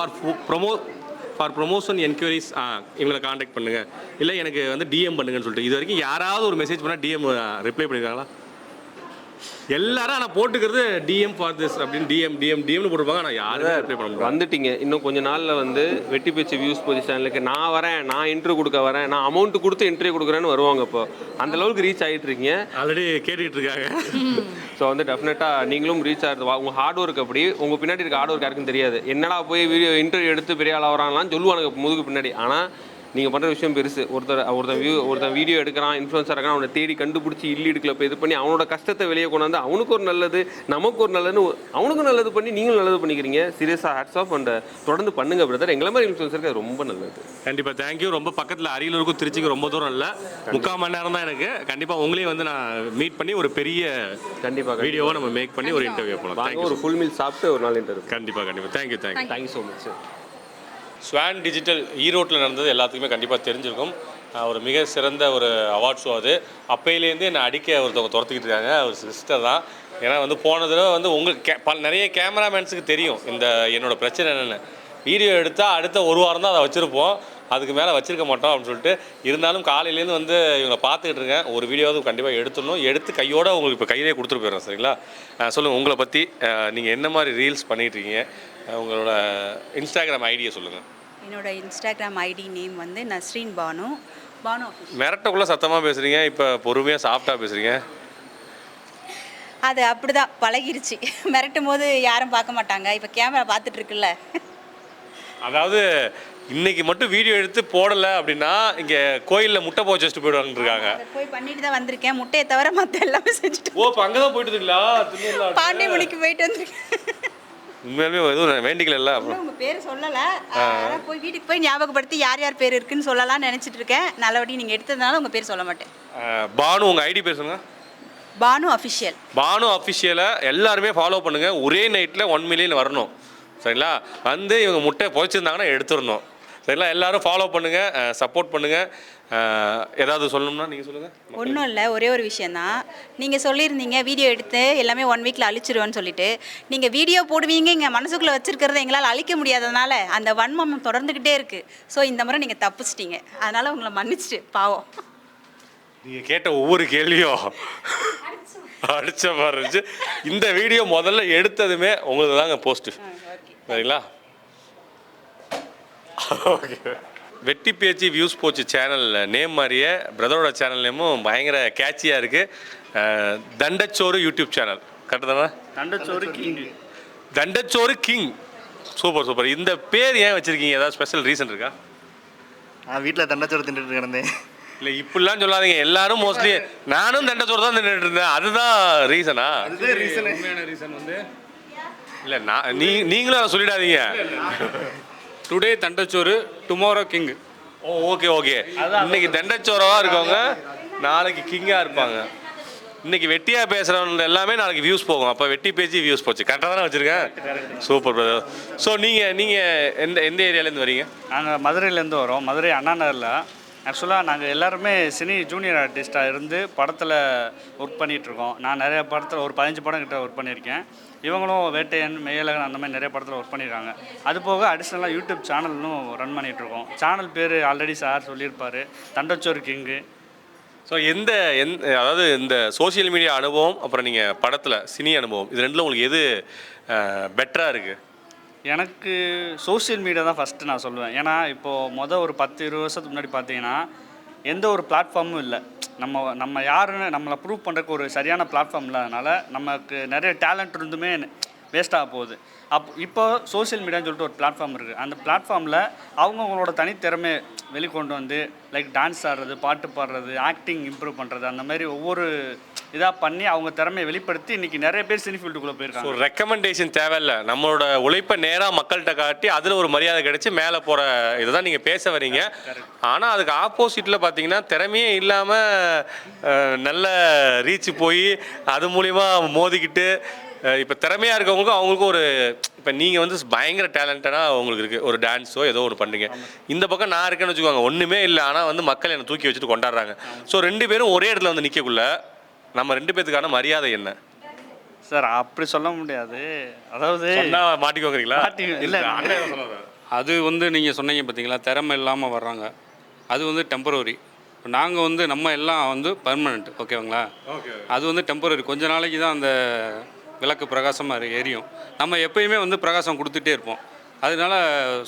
ஃபார் ப்ரொமோஷன் என்கொயரிஸ் இவங்களை காண்டாக்ட் பண்ணுங்கள், இல்லை எனக்கு வந்து டிஎம் பண்ணுங்கன்னு சொல்லிட்டு. இது வரைக்கும் யாராவது ஒரு மெசேஜ் பண்ணால் டிஎம் ரிப்ளை பண்ணியிருக்காங்களா? எல்லாரும் ஆனால் போட்டுக்கிறது டிஎம் ஃபார் திஸ் அப்படின்னு டிஎம்னு போட்டிருப்பாங்க. ஆனால் யாருமே ரிப்ளை பண்ண முடியாது. வந்துட்டீங்க இன்னும் கொஞ்சம் நாளில் வந்து வெட்டி பேச்சு வியூஸ் பொசிஷனுக்கு நான் வரேன், நான் இன்டர்வியூ கொடுக்க வரேன், நான் அமௌண்ட் கொடுத்து இன்டர்வியூ கொடுக்குறேன்னு வருவாங்க. இப்போ அந்த அளவுக்கு ரீச் ஆகிட்டு இருக்கீங்க, ஆல்ரெடி கேட்டுக்கிட்டு இருக்காங்க. ஸோ வந்து டெஃபினட்டாக நீங்களும் ரீச் ஆகிறது. உங்கள் ஹார்ட் ஒர்க் அப்படி, உங்கள் பின்னாடி இருக்க ஹார்ட் ஒர்க் யாருக்கும் தெரியாது. என்னடா போய் வீடியோ இன்டர்வியூ எடுத்து பெரிய ஆள் வராங்களான்னு சொல்லுவானுங்க முதுகு பின்னாடி. ஆனால் நீங்கள் பண்ணுற விஷயம் பெருசு. ஒருத்தன் வீடியோ எடுக்கிறான், இன்ஃப்ளூயன்ஸாக இருக்கான், அவனை தேடி கண்டுபிடிச்சி இல்லீடுக்கில் போய் இது பண்ணி அவனோட கஷ்டத்தை வெளியே கொண்டாந்து அவனுக்கு ஒரு நல்லது நமக்கு ஒரு நல்லதுன்னு அவனுக்கும் நல்லது பண்ணி நீங்களும் நல்லது பண்ணிக்கிறீங்க. சீரியஸாக ஹேட்ஸ் ஆஃப். அண்ட் தொடர்ந்து பண்ணுங்க பிரதர். எங்களை மாதிரி இன்ஃப்ளூயன்ஸருக்கு அது ரொம்ப நல்லது. கண்டிப்பாக தேங்க்யூ. ரொம்ப பக்கத்தில் அரியலூருக்கும் திருச்சிக்கு ரொம்ப தூரம் இல்லை, 3/4 மணி நேரம் தான் எனக்கு. கண்டிப்பாக உங்களையும் வந்து நான் மீட் பண்ணி ஒரு பெரிய கண்டிப்பாக வீடியோவை நம்ம மேக் பண்ணி ஒரு இன்டர்வியூ போகலாம். ஒரு ஃபுல் மீல் சாப்பிட்டு ஒரு நாள் இன்டர்வியூ. கண்டிப்பாக thank you so much. Swan digital ஈரோட்டில் நடந்தது எல்லாத்துக்குமே கண்டிப்பாக தெரிஞ்சிருக்கும். ஒரு மிக சிறந்த ஒரு அவார்ட் ஷோ அது. அப்பையிலேருந்து என்னை அடிக்க ஒருத்தவங்க துரத்திக்கிட்டு இருக்காங்க, ஒரு சிஸ்டர் தான். ஏன்னா வந்து போன தடவை வந்து உங்களுக்கு நிறைய கேமராமேன்ஸுக்கு தெரியும் இந்த என்னோடய பிரச்சனை என்னென்னு. வீடியோ எடுத்தால் அடுத்த ஒரு வாரம் தான் அதை வச்சுருப்போம், அதுக்கு மேலே வச்சுருக்க மாட்டோம் அப்படின்னு சொல்லிட்டு. இருந்தாலும் காலையிலேருந்து வந்து இவங்களை பார்த்துக்கிட்டு இருக்கேன். ஒரு வீடியோவது கண்டிப்பாக எடுத்துடணும், எடுத்து கையோடு உங்களுக்கு இப்போ கையிலே கொடுத்துட்டு போயிடுறேன். சரிங்களா? சொல்லுங்கள் உங்களை பற்றி, நீங்கள் என்ன மாதிரி ரீல்ஸ் பண்ணிகிட்ருக்கீங்க, உங்களோட இன்ஸ்டாகிராம் ஐடியை சொல்லுங்கள். என்னோட இன்ஸ்டாகிராம் ஐடி நேம் வந்து நஸ்ரீன் பானு. மிரட்டக்குள்ளே சத்தமாக பேசுகிறீங்க, இப்போ பொறுமையாக சாஃப்டாக பேசுகிறீங்க. அது அப்படி தான் பழகிருச்சு. மிரட்டும் போது யாரும் பார்க்க மாட்டாங்க, இப்போ கேமரா பார்த்துட்டு இருக்குல்ல. அதாவது இன்னைக்கு மட்டும் வீடியோ எடுத்து போடலை அப்படின்னா இங்கே கோயிலில் முட்டை போச்சு வச்சுட்டு போயிடுவாங்க இருக்காங்க. போய் பண்ணிட்டு தான் வந்திருக்கேன், முட்டையை தவிர மற்ற எல்லாமே செஞ்சுட்டு. ஓ இப்போ அங்கே தான் போயிட்டு இருக்கீங்களா? பாண்டிமணிக்கு போயிட்டு வந்திருக்கேன். உண்மையாலுமே எதுவும் வேண்டிக்கல. அப்புறம் உங்கள் பேர் சொல்லலை, ஆனால் போய் வீட்டுக்கு போய் ஞாபகப்படுத்தி யார் யார் பேர் இருக்குன்னு சொல்லலாம்னு நினச்சிட்டு இருக்கேன். நல்லபடி நீங்கள் எடுத்ததுனால உங்கள் பேர் சொல்ல மாட்டேன். பானு உங்கள் ஐடி பேர் சொல்லுங்கள். பானு அஃபிஷியல். பானு அஃபிஷியலை எல்லாருமே ஃபாலோ பண்ணுங்கள். ஒரே நைட்டில் 1 மில்லியன் வரணும். சரிங்களா? வந்து இவங்க முட்டையை புதைச்சிருந்தாங்கன்னா எடுத்துடணும். சரிங்களா? எல்லாரும் ஃபாலோ பண்ணுங்கள், சப்போர்ட் பண்ணுங்கள். ஏதாவது சொல்லணும்னா நீங்கள் சொல்லுங்கள். ஒன்றும் இல்லை, ஒரே ஒரு விஷயந்தான். நீங்கள் சொல்லியிருந்தீங்க வீடியோ எடுத்து எல்லாமே 1 வீக்கில் அழிச்சிருவேன்னு சொல்லிட்டு. நீங்கள் வீடியோ போடுவீங்க, இங்கே மனசுக்குள்ளே வச்சுருக்கிறத எங்களால் அழிக்க முடியாததுனால அந்த வன்மம் தொடர்ந்துக்கிட்டே இருக்குது. ஸோ இந்த முறை நீங்கள் தப்பிச்சிட்டிங்க, அதனால் உங்களை மன்னிச்சிட்டு பாவம். நீங்கள் கேட்ட ஒவ்வொரு கேள்வியும் அடித்த மாதிரி இருந்துச்சு. இந்த வீடியோ முதல்ல எடுத்ததுமே உங்களுக்கு தாங்க போஸ்ட்டு. சரிங்களா? ஓகே. வெட்டி பேச்சு வியூஸ் போச்சு சேனல் நேம் மாதிரியே பிரதரோட சேனல் நேமும் பயங்கர கேட்சியாக இருக்குது. தண்டச்சோறு யூடியூப் சேனல் கரெக்டு தானே? தண்டச்சோறு கிங். சூப்பர். இந்த பேர் ஏன் வச்சுருக்கீங்க? ஏதாவது ஸ்பெஷல் ரீசன் இருக்கா? வீட்டில் தண்டச்சோறு தின்னுட்டு இருந்தேன். இல்லை இப்படிலாம் சொல்லாதீங்க, எல்லாரும் மோஸ்ட்லி நானும் தண்டச்சோறு தான் தின்னுட்டு இருந்தேன். அதுதான் ரீசனா? உண்மையான ரீசன் வந்து இல்லை நீங்களும் அதை சொல்லிடாதீங்க. டுடே தண்டச்சோறு டுமாரோ கிங். ஓகே. இன்னைக்கு தண்டச்சோரவாக இருக்கவங்க நாளைக்கு கிங்காக இருப்பாங்க. இன்னைக்கு வெட்டியாக பேசுகிறவங்க எல்லாமே நாளைக்கு வியூஸ் போகும். அப்போ வெட்டி பேச்சு வியூஸ் போச்சு. கரெக்டாக தானே வச்சுருக்கேன்? Super brother. ஸோ நீங்கள் எந்த ஏரியாலேருந்து வரீங்க? நாங்கள் மதுரையிலேருந்து வரோம். மதுரை அண்ணா நகரில். ஆக்சுவலாக நாங்கள் எல்லாருமே சினி ஜூனியர் ஆர்டிஸ்ட்டாக இருந்து படத்தில் ஒர்க் பண்ணிகிட்ருக்கோம். நான் நிறைய படத்தில் ஒரு 15 படம் கிட்ட ஒர்க் பண்ணியிருக்கேன். இவங்களும் வேட்டையன், மெய்யழகன் அந்த மாதிரி நிறைய படத்தில் ஒர்க் பண்ணியிருக்காங்க. அது போக அடிஷ்னலாக யூடியூப் சேனலும் ரன் பண்ணிகிட்ருக்கோம். சேனல் பேர் ஆல்ரெடி சார் சொல்லியிருப்பார், தண்டச்சோறு கிங்கு. ஸோ அதாவது இந்த சோஷியல் மீடியா அனுபவம் அப்புறம் நீங்கள் படத்தில் சினி அனுபவம் இது ரெண்டில் உங்களுக்கு எது பெட்டராக இருக்குது? எனக்கு சோஷியல் மீடியா தான் ஃபஸ்ட்டு நான் சொல்லுவேன். ஏன்னா இப்போது ஒரு 10-20 வருஷத்துக்கு முன்னாடி பார்த்தீங்கன்னா எந்த ஒரு பிளாட்ஃபார்மும் இல்லை. நம்ம யாருன்னு நம்மளை ப்ரூவ் பண்ணுறதுக்கு ஒரு சரியான பிளாட்ஃபார்ம் இல்லாதனால நமக்கு நிறைய டேலண்ட் இருந்துமே வேஸ்ட்டாக போகுது. இப்போ சோஷியல் மீடியான்னு சொல்லிட்டு ஒரு பிளாட்ஃபார்ம் இருக்குது. அந்த பிளாட்ஃபார்மில் அவங்கவுங்களோட தனித்திறமை வெளிக்கொண்டு வந்து லைக் டான்ஸ் ஆடுறது, பாட்டு பாடுறது, ஆக்டிங் இம்ப்ரூவ் பண்ணுறது, அந்த மாதிரி ஒவ்வொரு இதாக பண்ணி அவங்க திறமையை வெளிப்படுத்தி இன்றைக்கி நிறைய பேர் சினி ஃபீல்டுக்குள்ளே போயிருக்காங்க. ஸோ ரெக்கமெண்டேஷன் தேவையில்லை, நம்மளோட உழைப்பை நேராக மக்கள்கிட்ட காட்டி அதில் ஒரு மரியாதை கிடைச்சி மேலே போகிற இதை தான் நீங்கள் பேச வரீங்க. ஆனால் அதுக்கு ஆப்போசிட்டில் பார்த்தீங்கன்னா திறமையே இல்லாமல் நல்ல ரீச் போய் அது மூலிமா மோதிக்கிட்டு இப்போ திறமையாக இருக்கவங்களுக்கும் அவங்களுக்கும் ஒரு இப்போ நீங்கள் வந்து பயங்கர டேலண்டடாக உங்களுக்கு இருக்குது, ஒரு டான்ஸோ ஏதோ ஒன்று பண்ணுறீங்க. இந்த பக்கம் நான் இருக்கேன்னு வச்சுக்கோங்க, ஒன்றுமே இல்லை, ஆனால் வந்து மக்கள் என்னை தூக்கி வச்சுட்டு கொண்டாடுறாங்க. ஸோ 2 பேரும் ஒரே இடத்துல வந்து நிற்கக்குள்ள நம்ம 2 பேத்துக்கான மரியாதை என்ன சார்? அப்படி சொல்ல முடியாது. அதாவது மாட்டிக்கோங்கிறீங்களா? இல்லை, அது வந்து நீங்கள் சொன்னீங்க பார்த்தீங்களா, திறமை இல்லாமல் வர்றாங்க, அது வந்து டெம்பரரி. நாங்கள் வந்து நம்ம எல்லாம் வந்து பர்மனெண்ட், ஓகேங்களா? அது வந்து டெம்பரரி, கொஞ்ச நாளைக்கு தான் அந்த விளக்கு பிரகாசமாக எரியும். நம்ம எப்பயுமே வந்து பிரகாசம் கொடுத்துட்டே இருப்போம். அதனால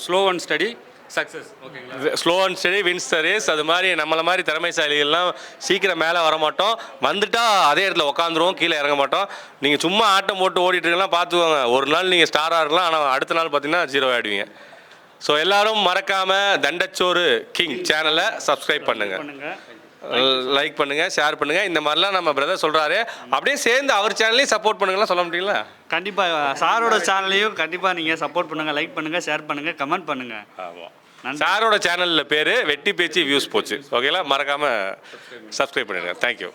ஸ்லோ அண்ட் ஸ்டடி சக்ஸஸ், ஓகேங்களா? Slow and steady wins the race. அது மாதிரி நம்மளை மாதிரி திறமைசாலிகள்லாம் சீக்கிரம் மேலே வர மாட்டோம், வந்துட்டால் அதே இடத்துல உட்காந்துருவோம், கீழே இறங்க மாட்டோம். நீங்கள் சும்மா ஆட்டம் போட்டு ஓடிட்டு இருக்கலாம், பார்த்துக்கோங்க, ஒரு நாள் நீங்கள் ஸ்டாராக இருக்கலாம், ஆனால் அடுத்த நாள் பார்த்தீங்கன்னா 0 ஆகிடுவீங்க. ஸோ எல்லாரும் மறக்காமல் தண்டச்சோறு கிங் சேனலை சப்ஸ்கிரைப் பண்ணுங்கள், லைக் பண்ணுங்கள், ஷேர் பண்ணுங்கள். இந்த மாதிரிலாம் நம்ம பிரதர் சொல்கிறாரு, அப்படியே சேர்ந்து அவர் சேனலையும் சப்போர்ட் பண்ணுங்கலாம் சொல்ல முடியுங்களா? கண்டிப்பாக சாரோட சேனலையும் கண்டிப்பாக நீங்கள் சப்போர்ட் பண்ணுங்கள், லைக் பண்ணுங்கள், ஷேர் பண்ணுங்கள், கமெண்ட் பண்ணுங்கள். ஆமாம், சாரோட சேனலில் பேர் வெட்டி பேச்சு வியூஸ் போச்சு, ஓகேங்களா? மறக்காமல் சப்ஸ்கிரைப் பண்ணிடுங்க. தேங்க்யூ.